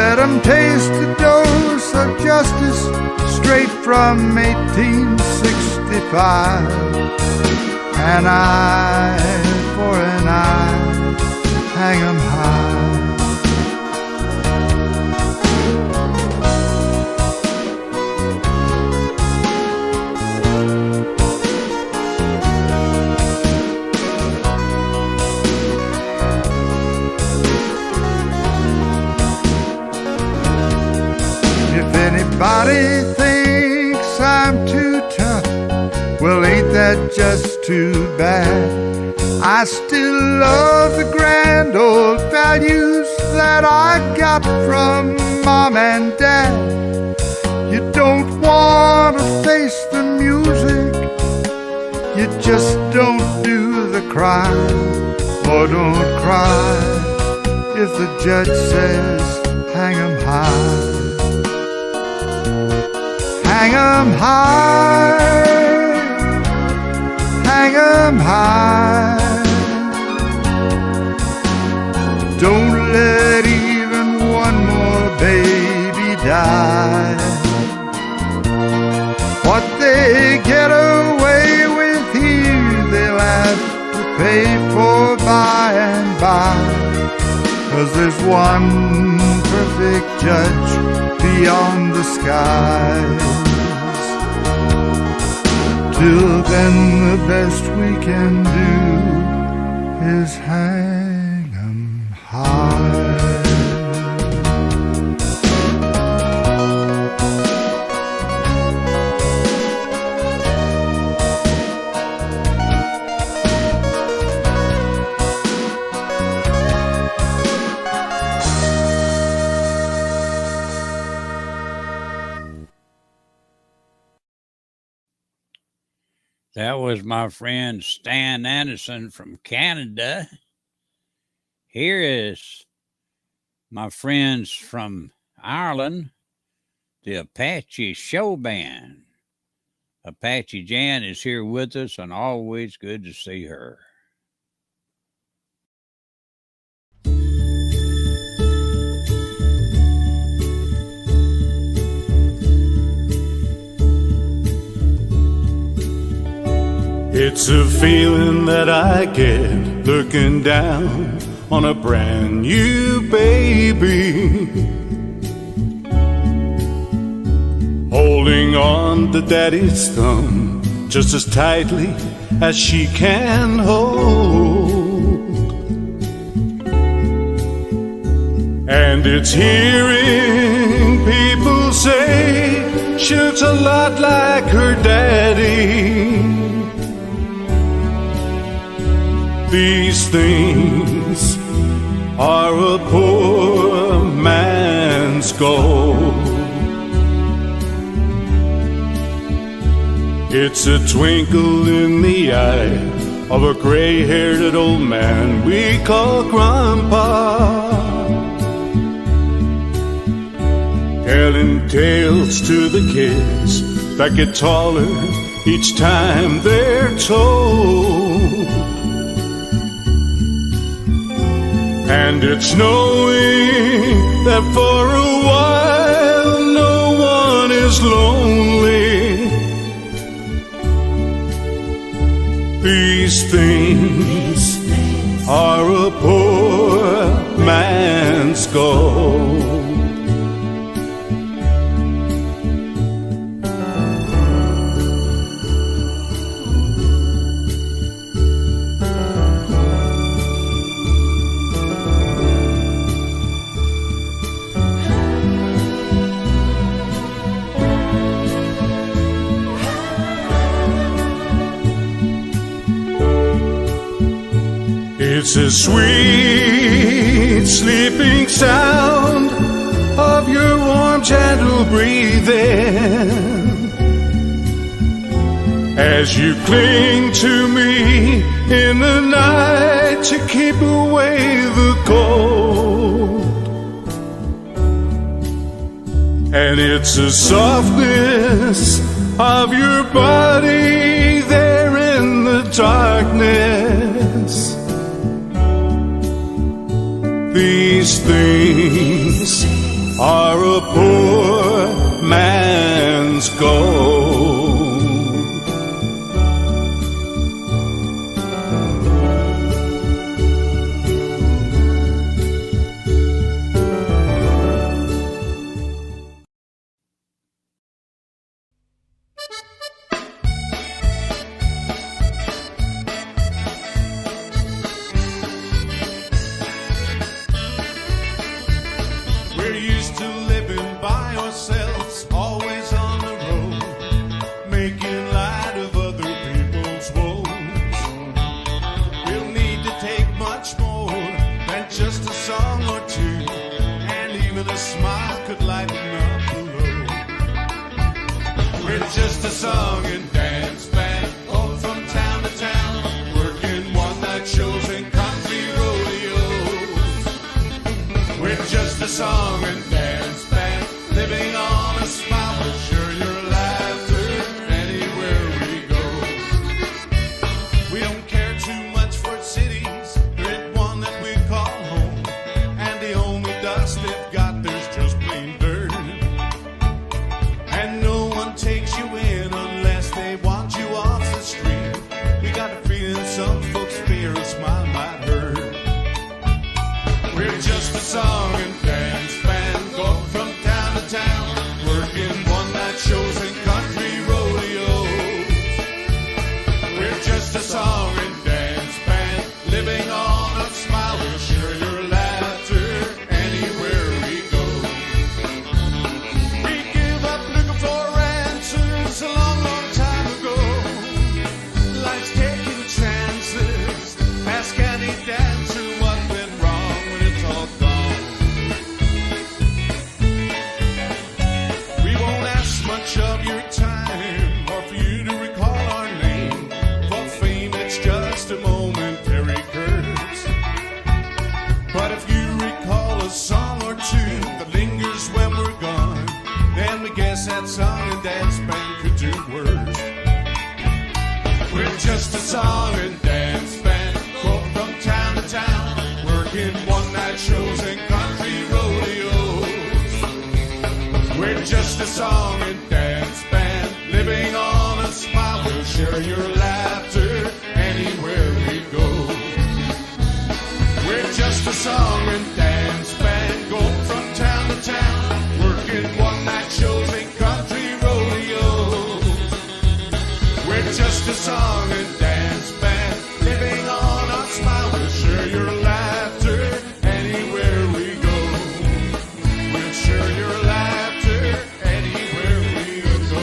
Let 'em taste a dose of justice straight from 1865. An eye for an eye, hang 'em high. If anybody thinks I'm too tough, well, ain't that just too bad? I still love the grand old values that I got from Mom and Dad. You don't want to face the music, you just don't do the crime. Or don't cry if the judge says hang 'em high. Hang 'em high. Hang 'em high. Don't let even one more baby die. What they get away with here, they'll have to pay for by and by. 'Cause there's one perfect judge beyond the skies. Till then, the best we can do is hang 'em high. That was my friend Stan Anderson from Canada. Here is my friends from Ireland, the Apache Show Band. Apache Jan is here with us, and always good to see her. It's a feeling that I get looking down on a brand new baby, holding on to daddy's thumb just as tightly as she can hold. And it's hearing people say she looks a lot like her daddy. These things are a poor man's gold. It's a twinkle in the eye of a gray-haired old man we call Grandpa, telling tales to the kids that get taller each time they're told. And it's knowing that for a while no one is lonely. These things are a poor man's gold. It's a sweet sleeping sound of your warm gentle breathing as you cling to me in the night to keep away the cold. And it's the softness of your body there in the darkness. These things are a poor man's gold. Takes you in unless working one-night shows and country rodeos. We're just a song and dance band, living on a smile. We'll share your laughter anywhere we go. We're just a song and dance band, going from town to town, working one-night shows and country rodeos. We're just a song and dance band, living on a smile. We'll share your laughter anywhere we go. We'll share your laughter anywhere we go.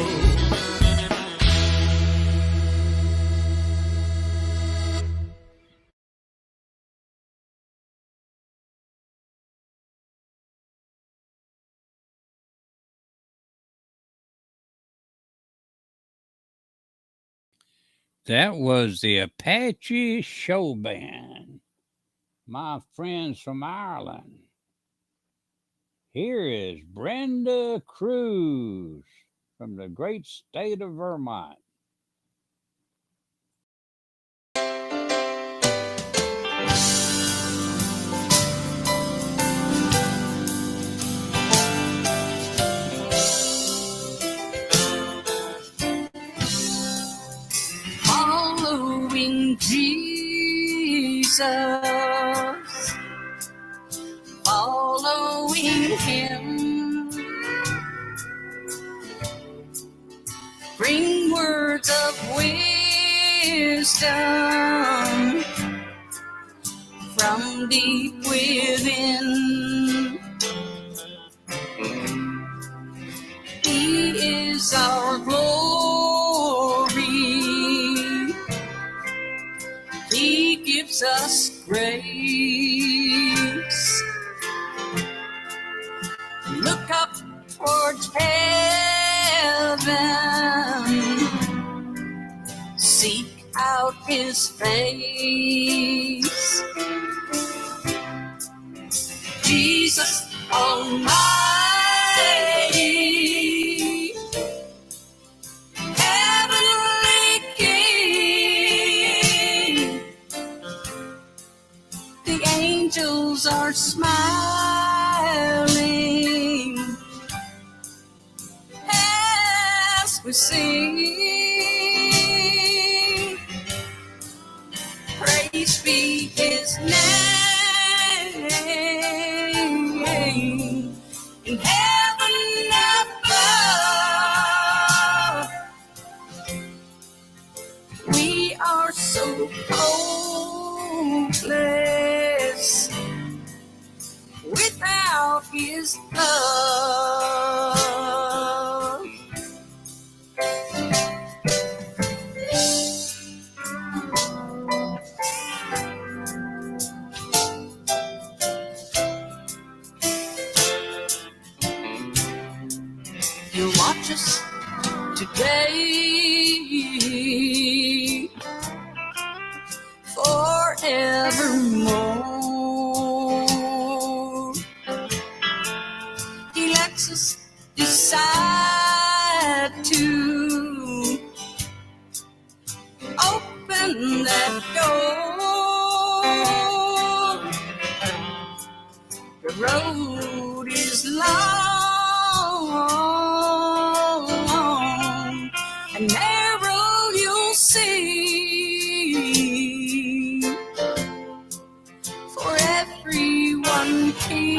That was the Apache Show Band, my friends from Ireland. Here is Brenda Cruz from the great state of Vermont. Following Jesus, following him, bring words of wisdom from deep within. He is our glory. He gives us grace. Look up towards heaven. Seek out his face. Jesus Almighty, heavenly King. The angels are smiling as we sing. Praise be his name in heaven above. We are so hopeless without his love. He'll watch us today, forevermore. He lets us decide to open that door. The road is long and narrow, you'll see, for everyone king.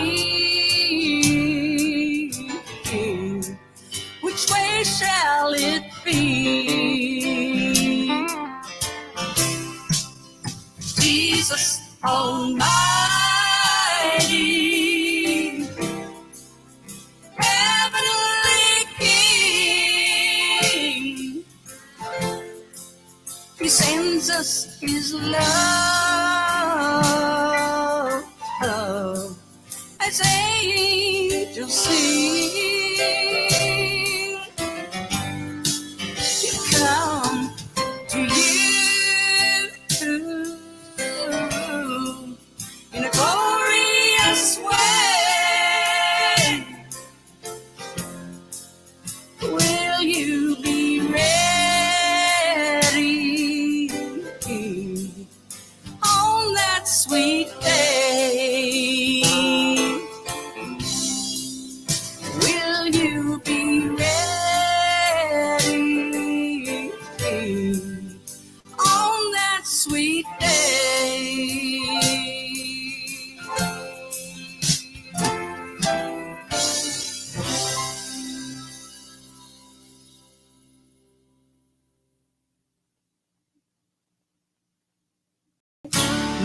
Which way shall it be? Jesus Almighty, heavenly King. He sends us his love as angels sing. He'll come to you in a glorious way. Will you be ready on that sweet day?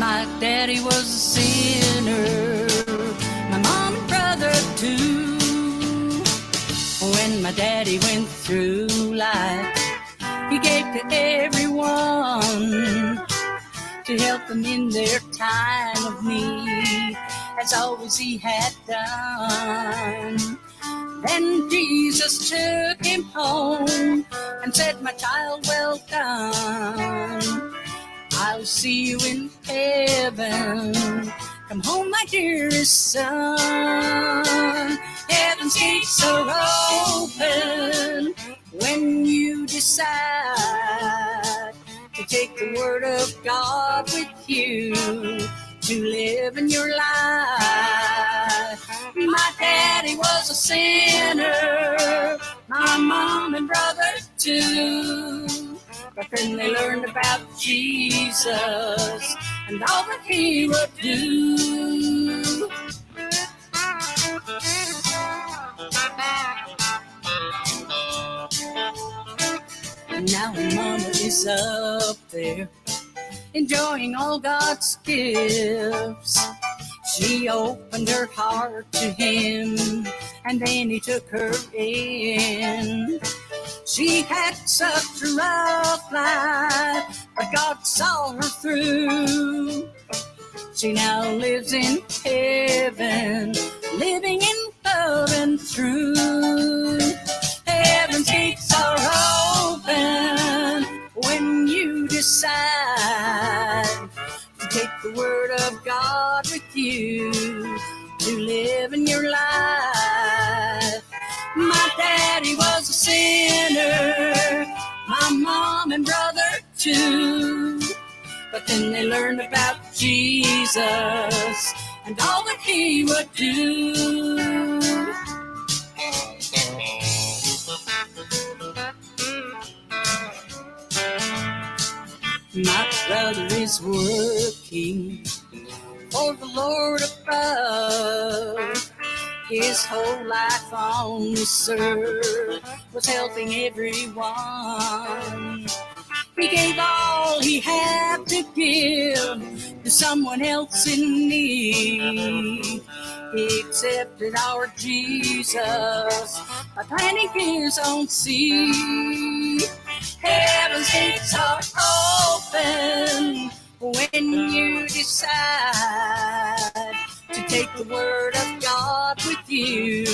My daddy was a sinner, my mom and brother too. When my daddy went through life, he gave to everyone to help them in their time of need, as always he had done. Then Jesus took him home and said, my child, well done. I'll see you in heaven. Come home, my dearest son. Heaven's gates are open when you decide to take the word of God with you to live in your life. My daddy was a sinner, my mom and brother too. But then they learned about Jesus and all that he would do. Now mama is up there enjoying all God's gifts. She opened her heart to him and then he took her in. She had such a rough life, but God saw her through. She now lives in heaven, living in love and truth. Heaven's gates are open when you decide to take the word of God with you to live in your life. My daddy was a sinner, my mom and brother too. But then they learned about Jesus and all that he would do. My brother is working for the Lord above. His whole life on this earth was helping everyone. He gave all he had to give to someone else in need. He accepted our Jesus by planting his own seed. Heaven's gates are open when you decide to take the word of God with you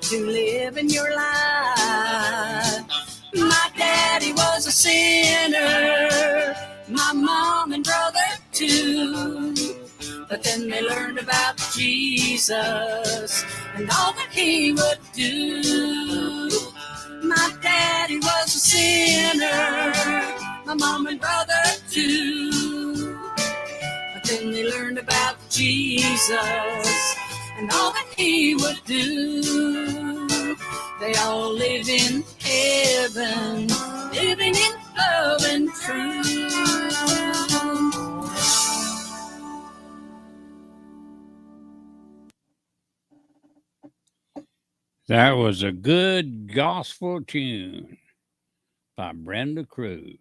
to live in your life. My daddy was a sinner, my mom and brother too. But then they learned about Jesus and all that he would do. My daddy was a sinner, my mom and brother too. But then they learned about Jesus and all that he would do. They all live in heaven, living in love and truth. That was a good gospel tune by Brenda Cruz.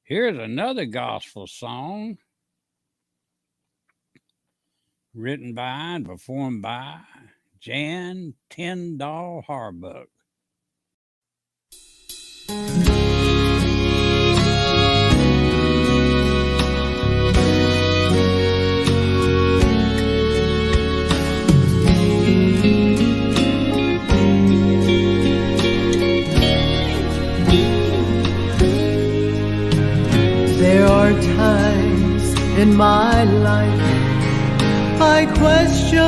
Here's another gospel song written by and performed by Jan Tyndall Harbuck. There are times in my life I question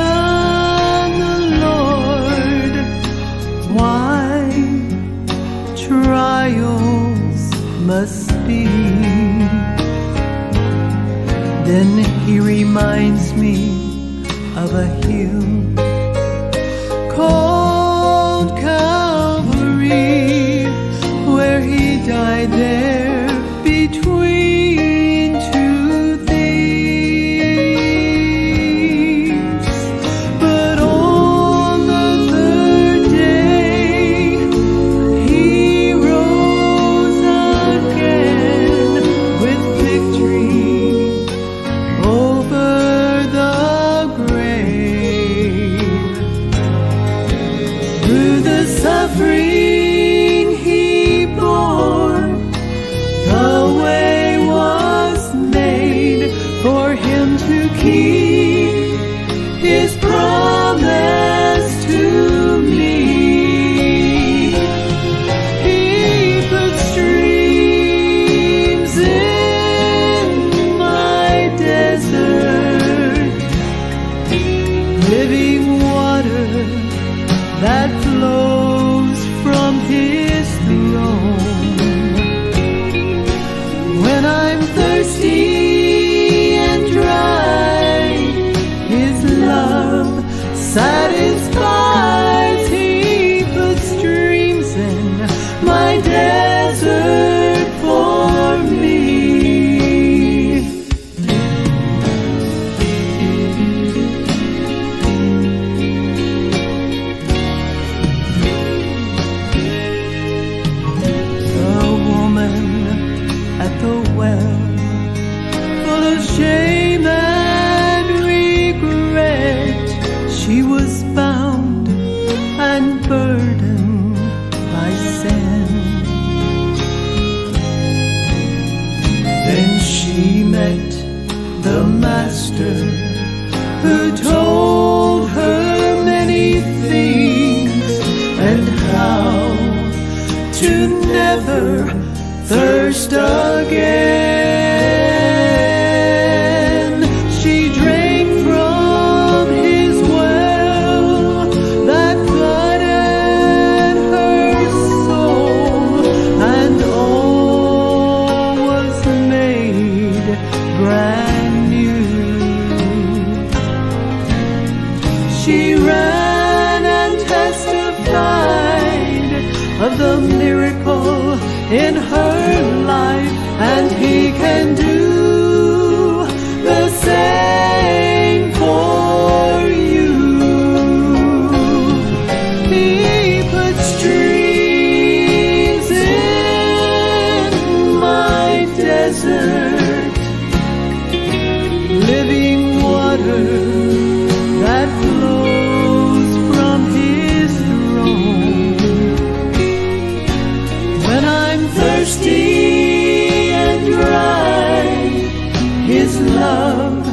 the Lord, why trials must be. Then he reminds me of a hymn called Calvary, where he died there between two thieves. But on the third day he rose again with victory keep His promise to me. He put streams in my desert, living water that flows from His throne. When I'm thirsty and dry, His love satisfies. He puts streams in my desert for me. The woman at the well, full of shame and regret, she was bound and burdened by sin. Then she met the Master, who told her many things, and how to never thirst again. She drank from His well that flooded her soul, and all was made brand new. She ran and testified of the miracle in her life, and He can do the same for you. He put streams in my desert, living water that flows from His throne. When I'm thirsty and dry, His love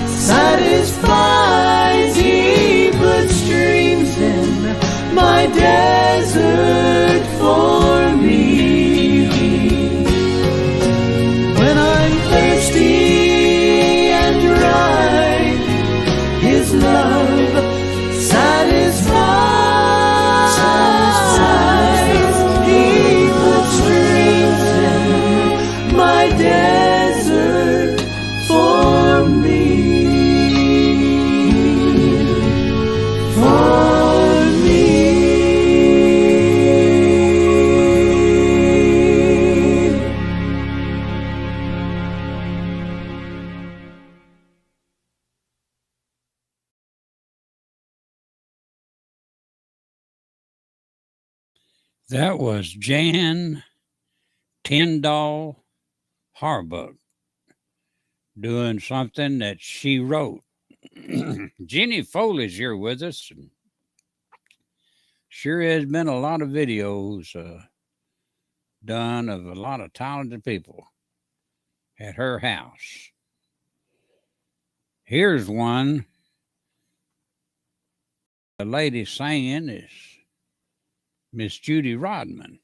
satisfies. He puts streams in my desert for me. When I'm thirsty and dry, His love satisfies. He puts streams in my desert for me. For me. That was Jan Tyndall Harbuck doing something that she wrote. Jenny Foley's here with us. And sure has been a lot of videos done of a lot of talented people at her house. Here's one. The lady singing is Miss Judy Rodman,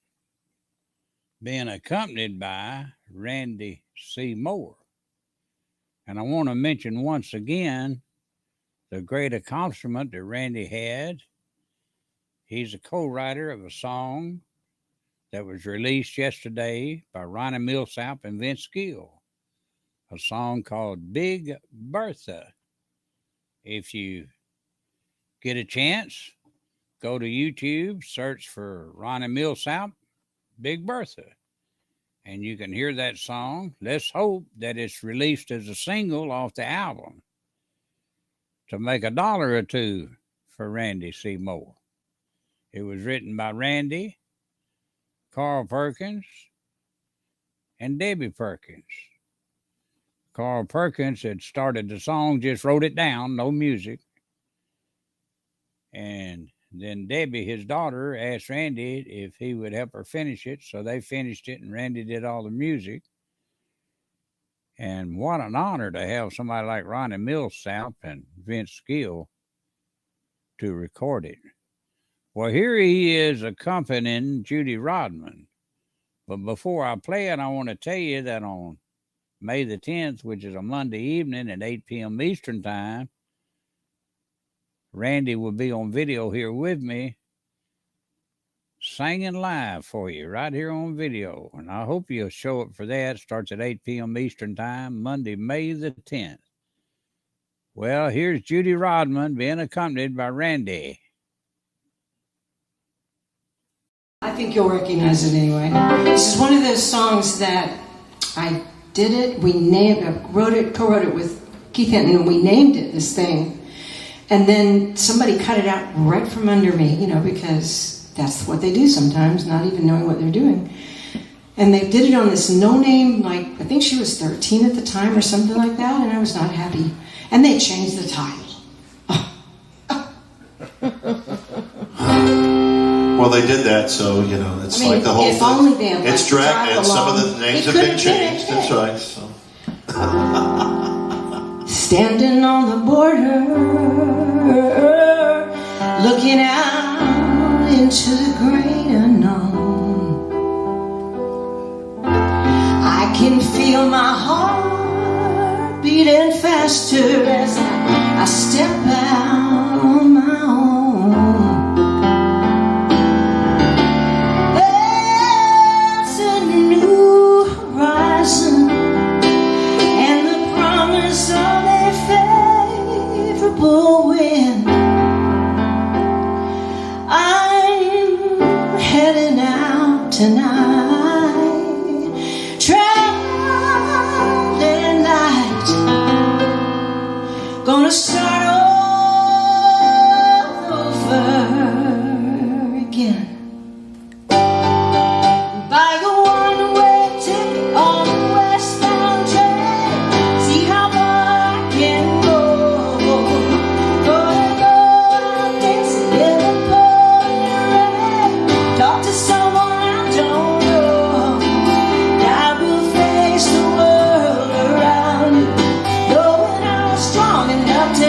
being accompanied by Randy C. Moore. And I want to mention once again the great accomplishment that Randy had. He's a co-writer of a song that was released yesterday by Ronnie Millsap and Vince Gill, a song called Big Bertha. If you get a chance, go to YouTube, search for Ronnie Millsap, Big Bertha, and you can hear that song. Let's hope that it's released as a single off the album to make $1 or $2 for Randy C. Moore. It was written by Randy, Carl Perkins, and Debbie Perkins. Carl Perkins had started the song, just wrote it down, no music. And then Debbie, his daughter, asked Randy if he would help her finish it. So they finished it, and Randy did all the music. And what an honor to have somebody like Ronnie Millsap and Vince Gill to record it. Well, here he is accompanying Judy Rodman. But before I play it, I want to tell you that on May the 10th, which is a Monday evening at 8 p.m. Eastern Time, Randy will be on video here with me, singing live for you right here on video. And I hope you'll show up for that. It starts at 8 p.m. Eastern Time, Monday, May the 10th. Well, here's Judy Rodman being accompanied by Randy. I think you'll recognize it anyway. This is one of those songs that I did it. We co-wrote it with Keith Hinton, and we named it this thing. And then somebody cut it out right from under me, because that's what they do sometimes, not even knowing what they're doing. And they did it on this no-name, I think she was 13 at the time or something like that, and I was not happy. And they changed the title. Well, they did that, so, it's like the whole if thing. Only they had it's Dracula, and some of the names have been changed. That's right. So. Standing on the border, looking out into the great unknown, I can feel my heart beating faster as I step out on my own. There's a new horizon and the promise of a favorable wind. I'm heading out tonight, traveling light, gonna start all over again. Buy a one-way ticket on the westbound train, see how far I can go. Gonna go out dancing in the pouring rain, talk to someone I don't know. I will face the world around me, knowing I'm strong enough to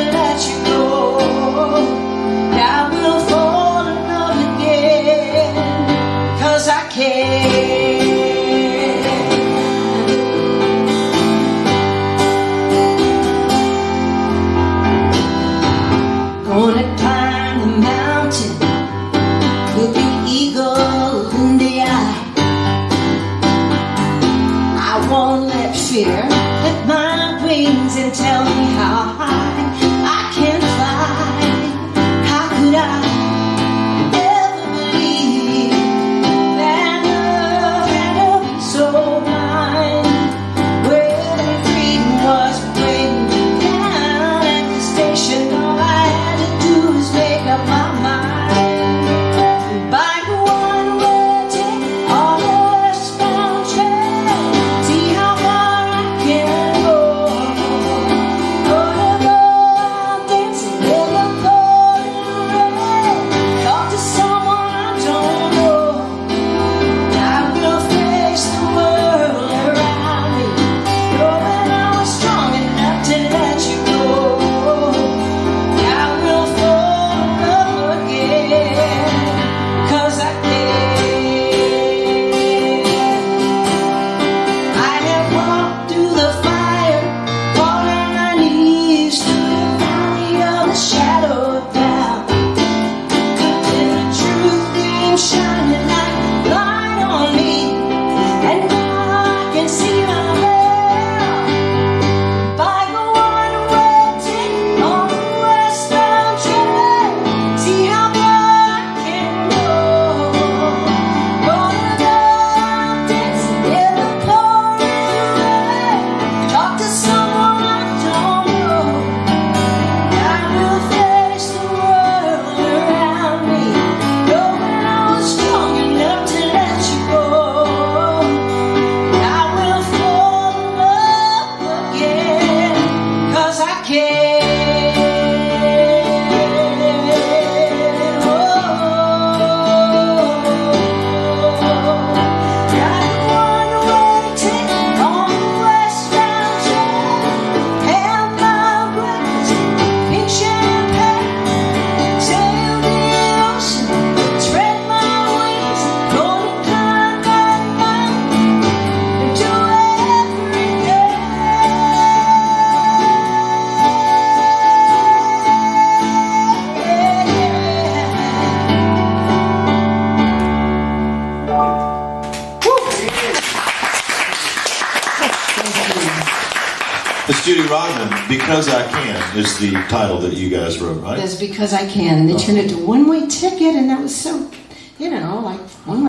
Because I Can is the title that you guys wrote, right? That's Because I Can. They turned it to One Way Ticket, and that was so, like one way.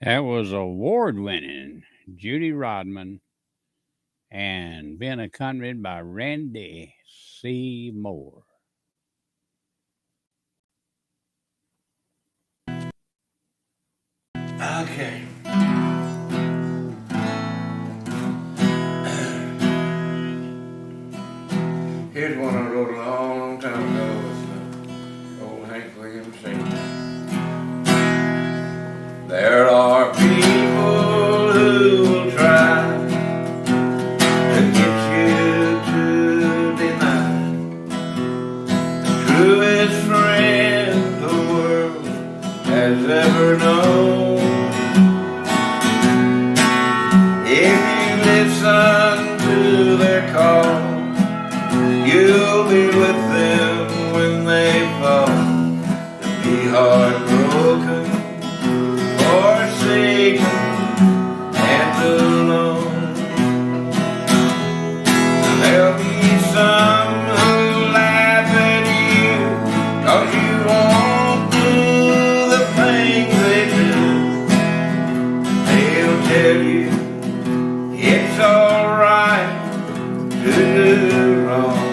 That was award-winning Judy Rodman and being accompanied by Randy C. Moore. Okay. Here's one I wrote a long, long time ago with old Hank Williams singing. There are people who will try to get you to deny the truest friend the world has ever known. If you listen to their call, you'll be with them when they fall. To be heartbroken, forsaken, and alone. There'll be some who laugh at you 'cause you won't do the things they do. They'll tell you it's alright to do wrong.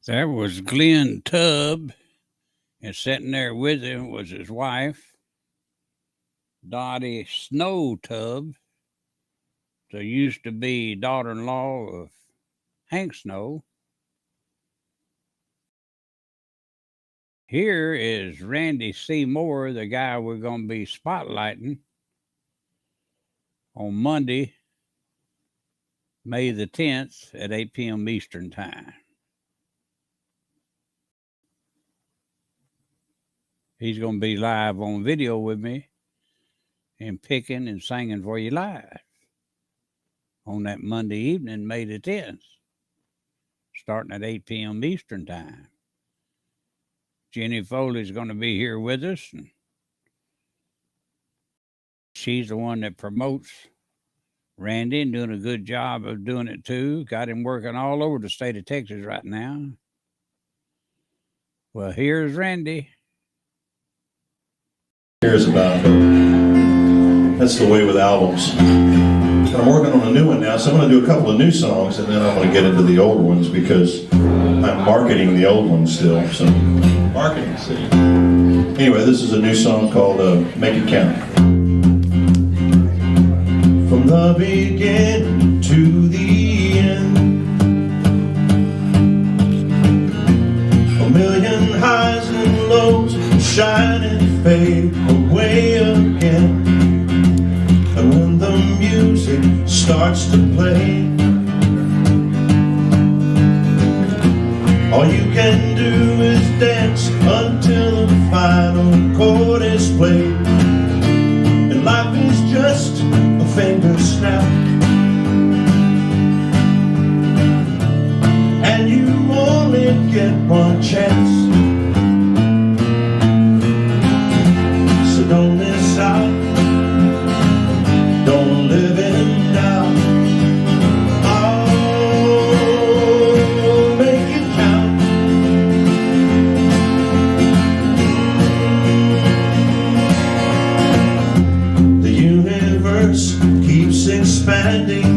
That was Glenn Tubb, and sitting there with him was his wife, Dottie Snow Tubb, the used to be daughter-in-law of Hank Snow. Here is Randy C. Moore, the guy we're going to be spotlighting on Monday, May the 10th at 8 p.m. Eastern Time. He's going to be live on video with me and picking and singing for you live on that Monday evening, May the 10th, starting at 8 p.m. Eastern Time. Jenny Foley's going to be here with us. And she's the one that promotes Randy and doing a good job of doing it too. Got him working all over the state of Texas right now. Well, here's Randy. Cares about, but that's the way with albums. And I'm working on a new one now, so I'm going to do a couple of new songs, and then I'm going to get into the old ones because I'm marketing the old ones still. So, marketing, see. Anyway, this is a new song called Make It Count. From the beginning to the end, willows shine and fade away again. And when the music starts to play, all you can do is dance until the final chord is played. And life is just a finger snap, and you only get one chance. So don't miss out, don't live in doubt. Oh, make it count. The universe keeps expanding.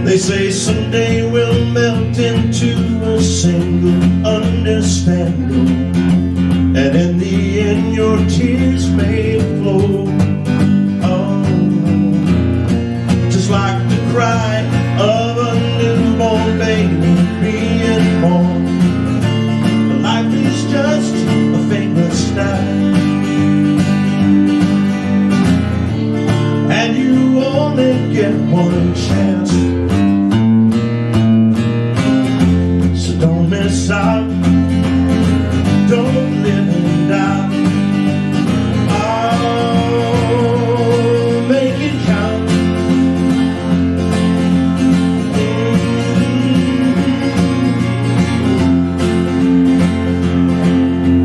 They say someday we'll melt into a single understanding, and in the end your tears may flow. Oh, just like the cry of a newborn baby being born. But life is just a finger snap, and you only get one chance. Don't miss out, don't live in doubt. Oh, make it count.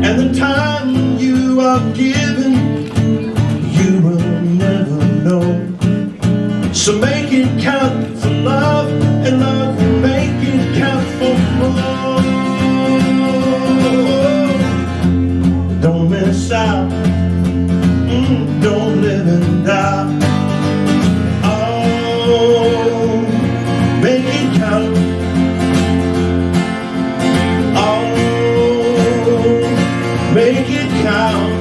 And the time you are given, you will never know. So make it count for love, and love will make it count for more. Don't miss out, don't live in doubt. Oh, make it count. Oh, make it count.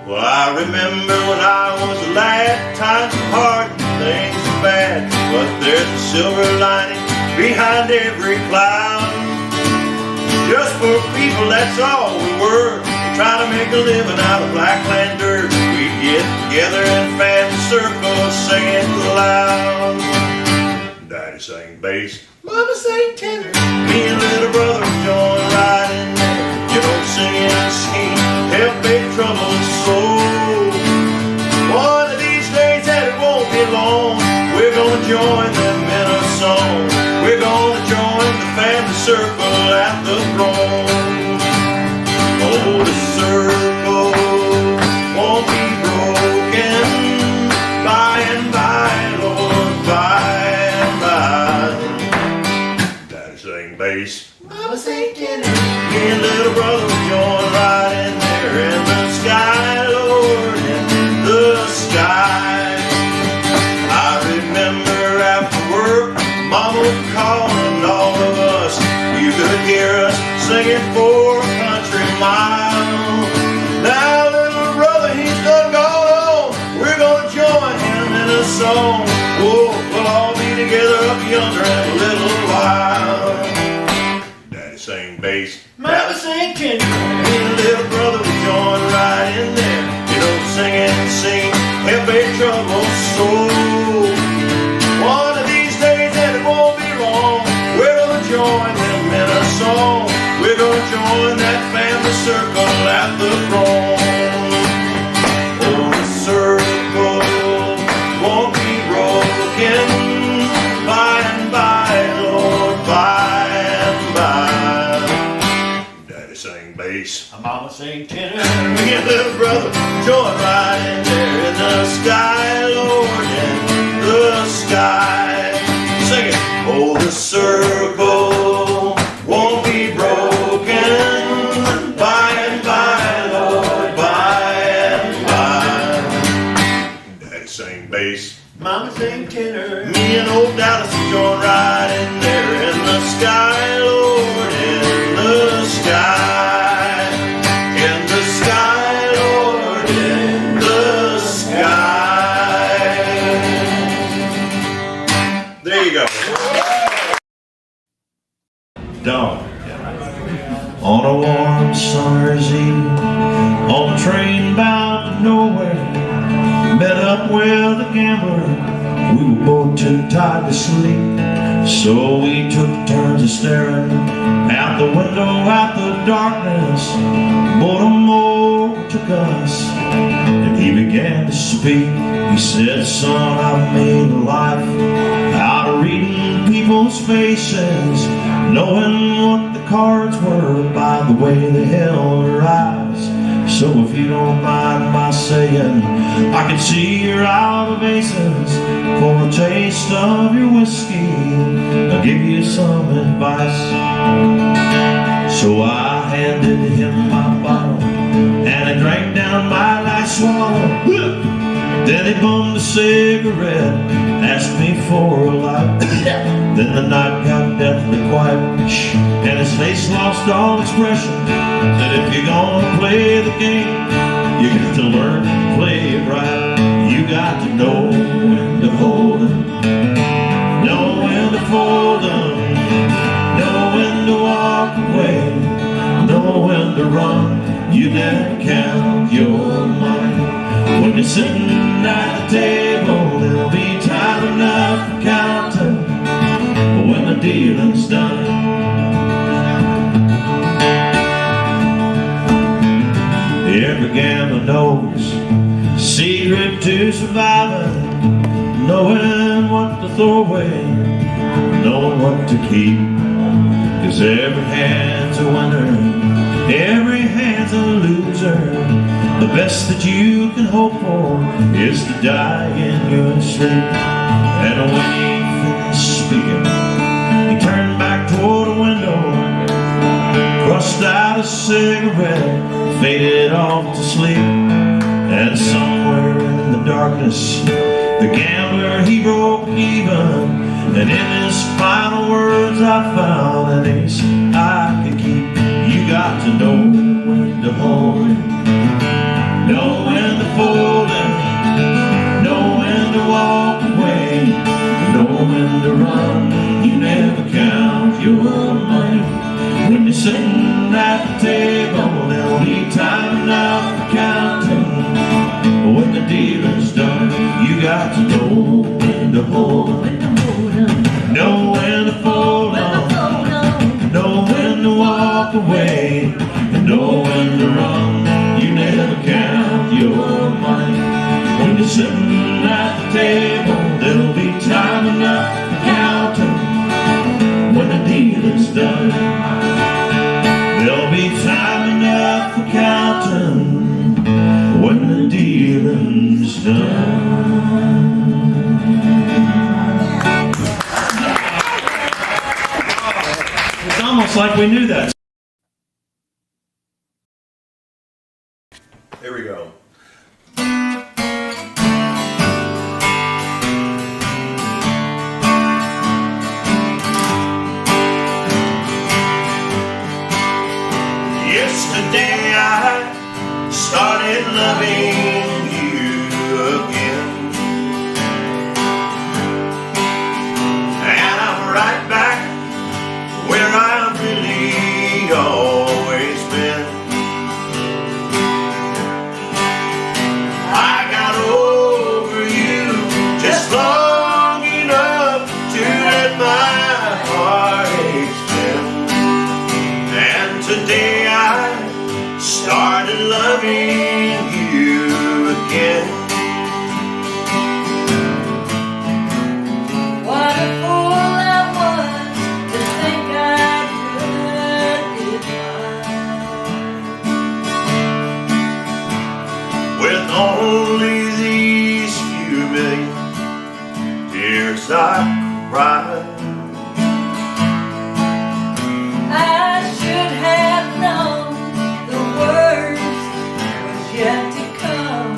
Well, I remember when I was a lad, times were hard and things were bad, but there's a silver lining behind every cloud. Just for people, that's all we were, trying to make a living out of blackland dirt. We'd get together in family circles, singing loud. Daddy sang bass, Mama sang tenor, me and little brother joined right in there. You know, singing and singing help make trouble so. One of these days, and it won't be long, we're gonna join them in a song. We're gonna join the family circle at the throne. Oh, the circle won't be broken by and by, Lord, by and by. Daddy sang bass, Mama sang tenor, me and little brother joined right in there in the sky, Lord, in the sky. I remember after work, Mama would call and all of us, you could hear us singing for a country mile. Now little brother, he's done gone on, we're gonna join him in a song. Oh, we'll all be together up yonder in a little while. Daddy sang bass, Mama sang tenor, me and little brother would join right in there. You know, singing and sing, help a troubled soul. One of these days, and it won't be long, we're gonna join them in a song. We're gonna join that family circle at the throne. Oh, the circle won't be broken by and by, Lord, by and by. Daddy sang bass, Mama sang tenor, me and little brother join right in there in the sky, Lord, in the sky. Sing it. Oh, the circle won't be broken by and by, Lord, sang bass. Mama sang tenor. Me and old Dallas joined right in there in the sky, Lord, in the sky. In the sky, Lord, in the sky. There you go. Dog. On a warm summer's eve, on a train bound to nowhere, met up with a gambler. We were both too tired to sleep, so we took turns of staring out the window at the darkness. Boredom overtook us, and he began to speak. He said, son, I've made a life out of reading people's faces, knowing what the cards were by the way they held their eyes. So if you don't mind my saying, I can see you're out of aces. For a taste of your whiskey, I'll give you some advice. So I handed him my bottle, and I drank down my last swallow. Then he bummed a cigarette, asked me for a light. Then the night got deathly quiet, and his face lost all expression. Said, if you're gonna play the game, you got to learn to play it right. You got to know when to hold 'em, know when to fold 'em, know when to walk away, know when to run. You never count your money. When you're sitting at the table, there'll be time enough for counting when the dealing's done. Every gambler knows secret to surviving, knowing what to throw away, knowing what to keep. 'Cause every hand's a winner, every hand's a loser. The best that you can hope for is to die in your sleep. And when he finished speaking, he turned back toward the window, crushed out a cigarette, faded off to sleep. And somewhere in the darkness, the gambler, he broke even. And in his final words I found an ace I could keep. You got to know when to hold it, know when to fold it, know when to walk away, know when to run. You never count your money. When you're sitting at the table, there'll be time enough for counting. When the dealing's done, you got to know when to hold 'em, know when to fold 'em, know when to walk away, and know when to run. You never count your money. When you're sitting at the table, there'll be time enough for counting. When the dealing's done, there'll be time enough for counting. When the dealing's done. It's almost like we knew that. Here we go. Yesterday I started loving you again, and I'm right back where I've really always been. I got over you just long enough to let my heart expand, and today I started loving you again. What a fool I was to think I could get by With only these few million tears I cried. I should have known the worst was yet to come.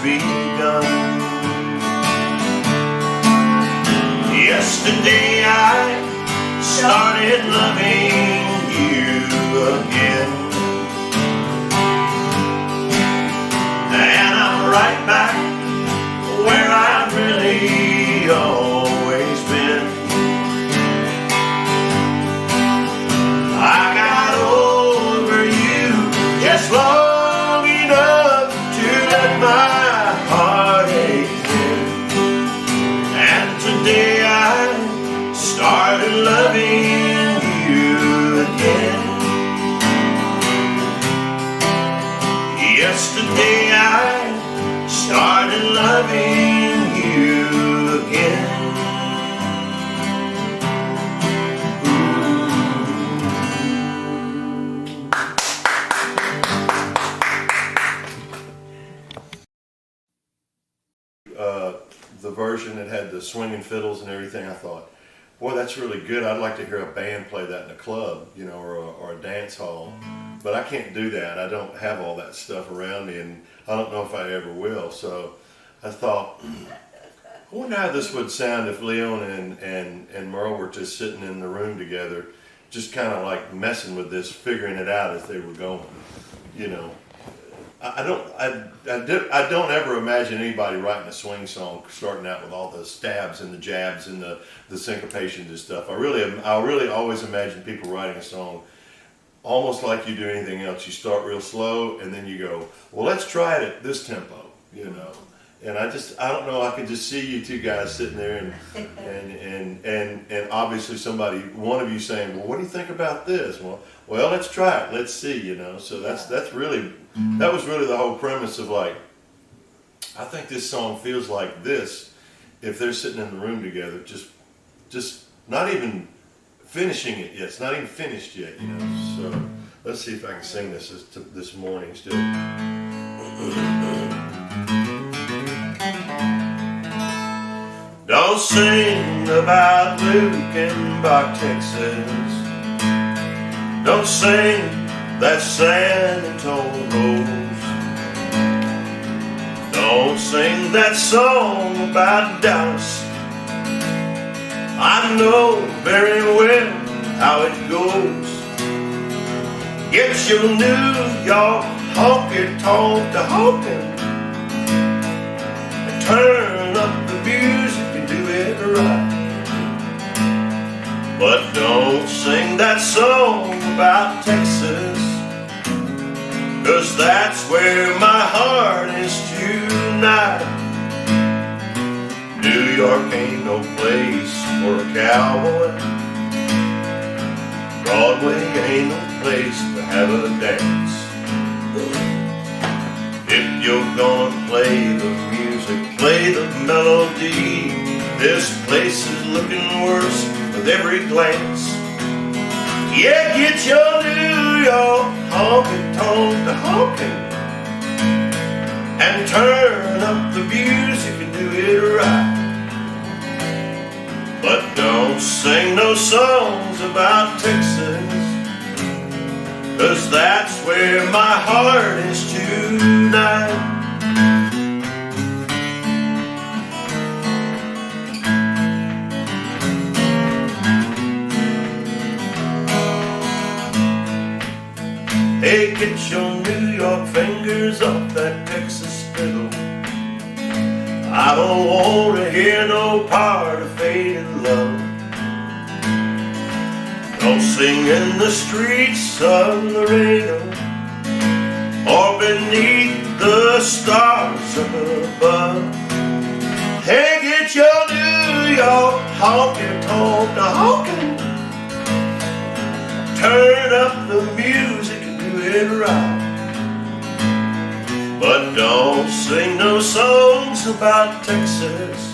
begun. Yesterday I started loving you again, and I'm right back where I've really always been. I got over you just long enough to let my heart ache thin, and today I started loving you again. Yesterday I started loving you again. The version that had the swinging fiddles and everything, I thought, boy, that's really good. I'd like to hear a band play that in a club, you know, or a dance hall. But I can't do that. I don't have all that stuff around me, and I don't know if I ever will. So I thought, I wonder how this would sound if Leon and Merle were just sitting in the room together, just kind of like messing with this, figuring it out as they were going, you know. I don't ever imagine anybody writing a swing song starting out with all the stabs and the jabs and the syncopations and stuff. I really always imagine people writing a song almost like you do anything else. You start real slow and then you go, well, let's try it at this tempo, you know. And I don't know, I could just see you two guys sitting there and obviously one of you saying, well, what do you think about this? Well, let's try it, let's see, you know. So that was really the whole premise of, like, I think this song feels like this if they're sitting in the room together, just not even finishing it yet. It's not even finished yet, you know. So let's see if I can sing this morning still. Don't sing about Lukenbach, Texas. Don't sing that San Antonio rose. Don't sing that song about Dallas. I know very well how it goes. Get your New York honky-tonk to honkin' and turn up the music and do it right. But don't sing that song about Texas, 'cause that's where my heart is tonight. New York ain't no place for a cowboy. Broadway ain't no place to have a dance. If you're gonna play the music, play the melody. This place is looking worse with every glance. Yeah, get your New York honky-tonk to honkin' and turn up the music and do it right. But don't sing no songs about Texas, 'cause that's where my heart is tonight. Hey, get your New York fingers off that Texas fiddle. I don't want to hear no part of faded love. Don't sing in the streets of Laredo or beneath the stars above. Hey, get your New York honky-tonk to honkin', turn up the music and do it right. But don't sing no songs about Texas,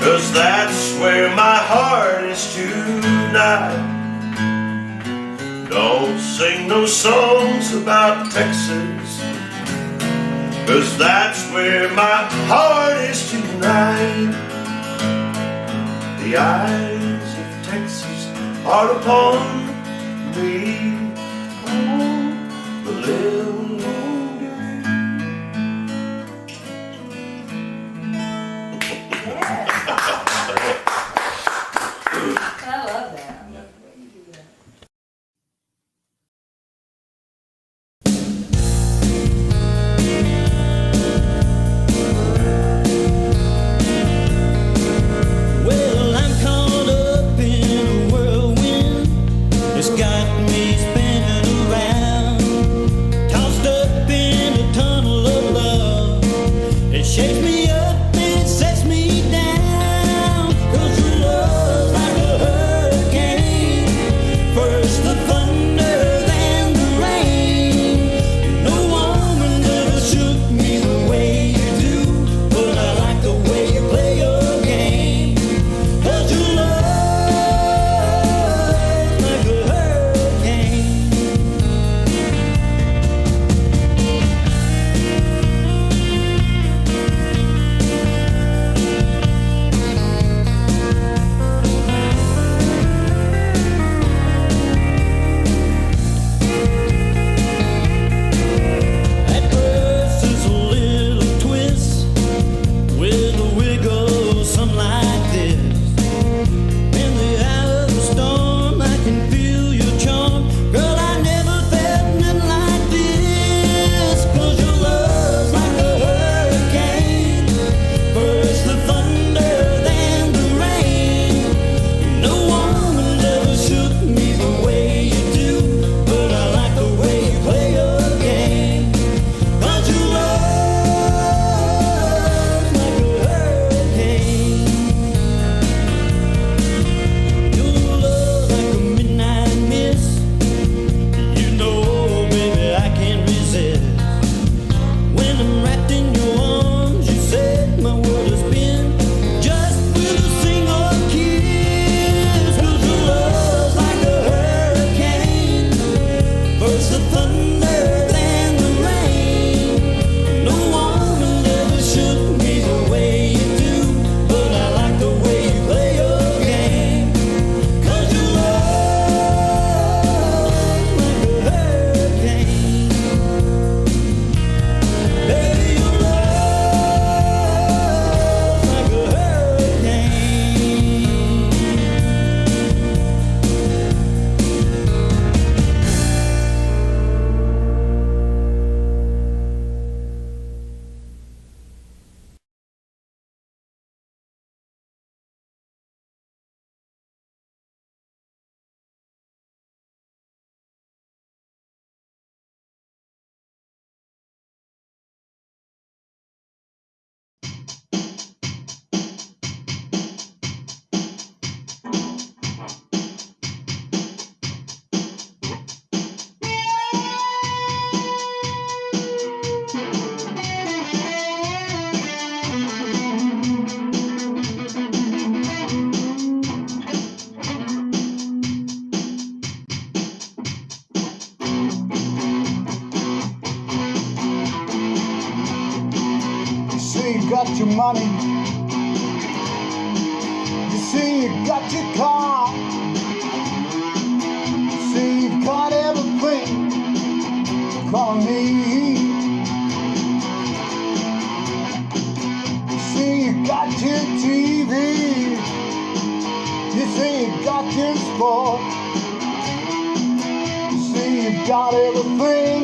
'cause that's where my heart is tonight. Don't sing no songs about Texas, 'cause that's where my heart is tonight. The eyes of Texas are upon me. Oh, the little you got your money. You say you got your car. You say you've got everything you're gonna need. You say you got your TV. You say you got your sport. You say you've got everything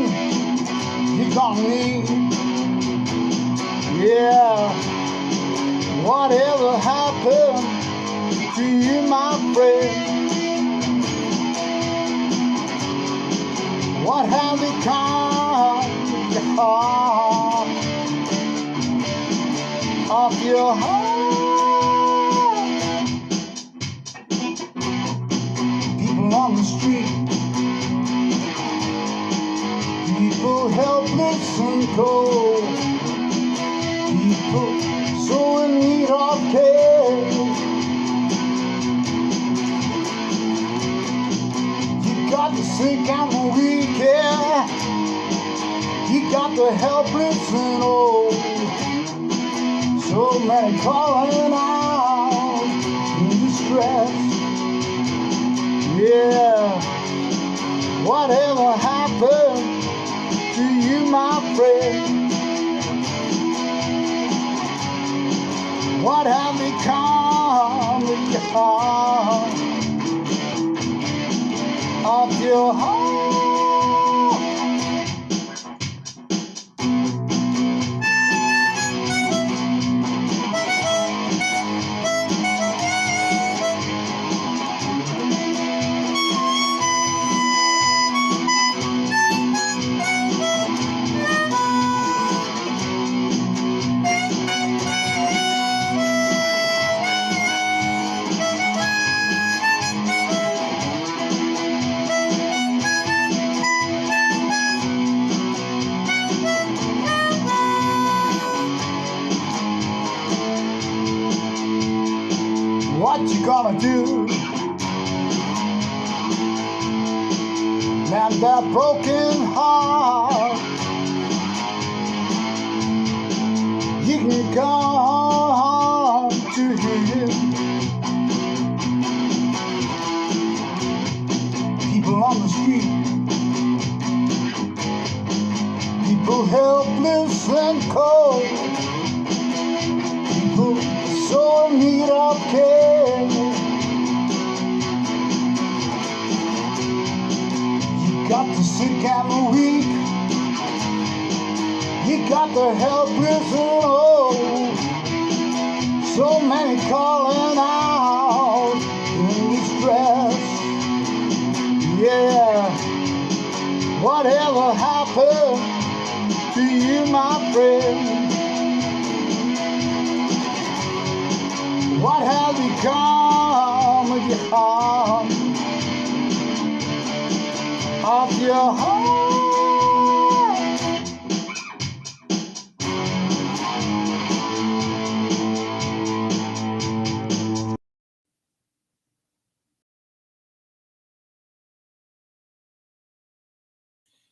you're gonna need. Yeah, whatever happened to you, my friend? What have become of your heart? People on the street, people helpless and cold, people so in need of care. You got the sick and the weak, yeah. You got the helpless and old. So many calling out in distress. Yeah, whatever happened to you, my friend? What have become of your heart? What you gonna do? Man, that broken heart, you can come to him. People on the street, people helpless and cold, people so in need of care. You got the sick and the weak. You got the helpless and old. So many calling out in distress. Yeah, whatever happened to you, my friend? What has become of your heart? Of your heart?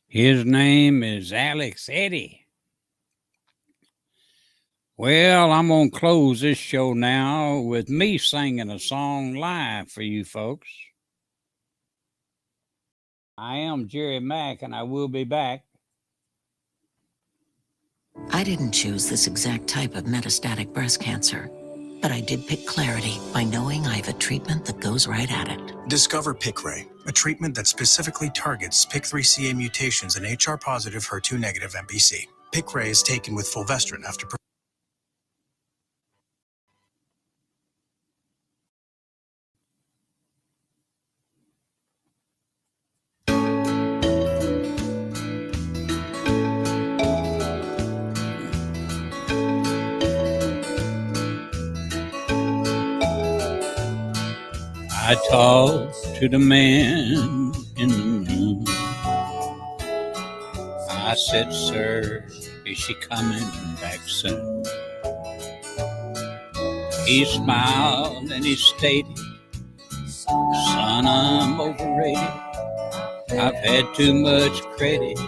His name is Alex Eddy. Well, I'm going to close this show now with me singing a song live for you folks. I am Jerry Mack, and I will be back. I didn't choose this exact type of metastatic breast cancer, but I did pick clarity by knowing I have a treatment that goes right at it. Discover Piqray, a treatment that specifically targets PIK3CA mutations in HR-positive, HER2-negative MBC. Piqray is taken with fulvestrant after I talked to the man in the room. I said, sir, is she coming back soon? He smiled and he stated, son, I'm overrated. I've had too much credit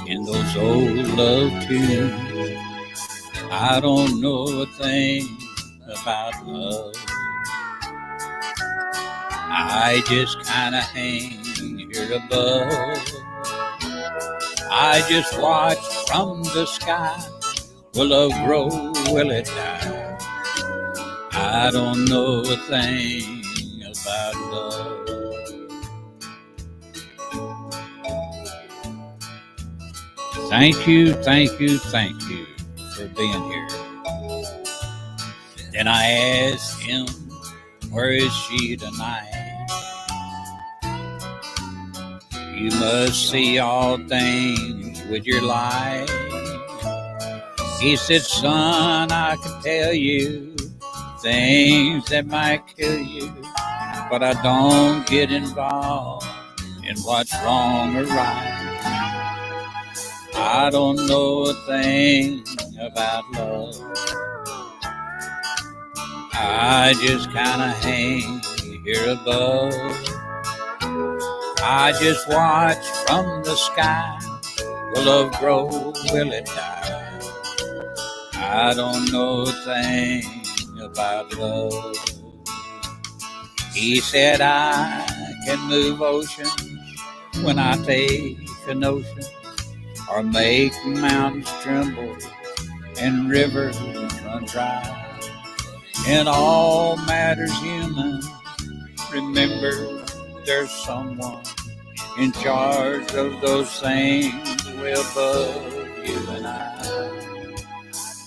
in those old love tunes. I don't know a thing about love. I just kinda hang here above. I just watch from the sky. Will love grow? Will it die? I don't know a thing about love. Thank you, thank you, thank you for being here. Then I asked him, where is she tonight? You must see all things with your light. He said, son, I can tell you things that might kill you, but I don't get involved in what's wrong or right. I don't know a thing about love. I just kinda hang here above. I just watch from the sky. Will love grow? Will it die? I don't know a thing about love. He said I can move oceans when I take a notion, or make mountains tremble and rivers run dry. In all matters human, remember there's someone in charge of those things way above you and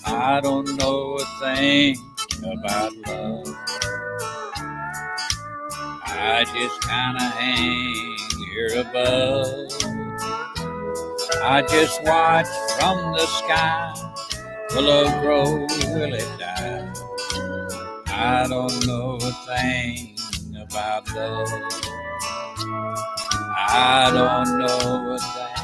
I don't know a thing about love. I just kinda hang here above. I just watch from the sky. Will love grow? Will it die? I don't know a thing about love. I don't know a thing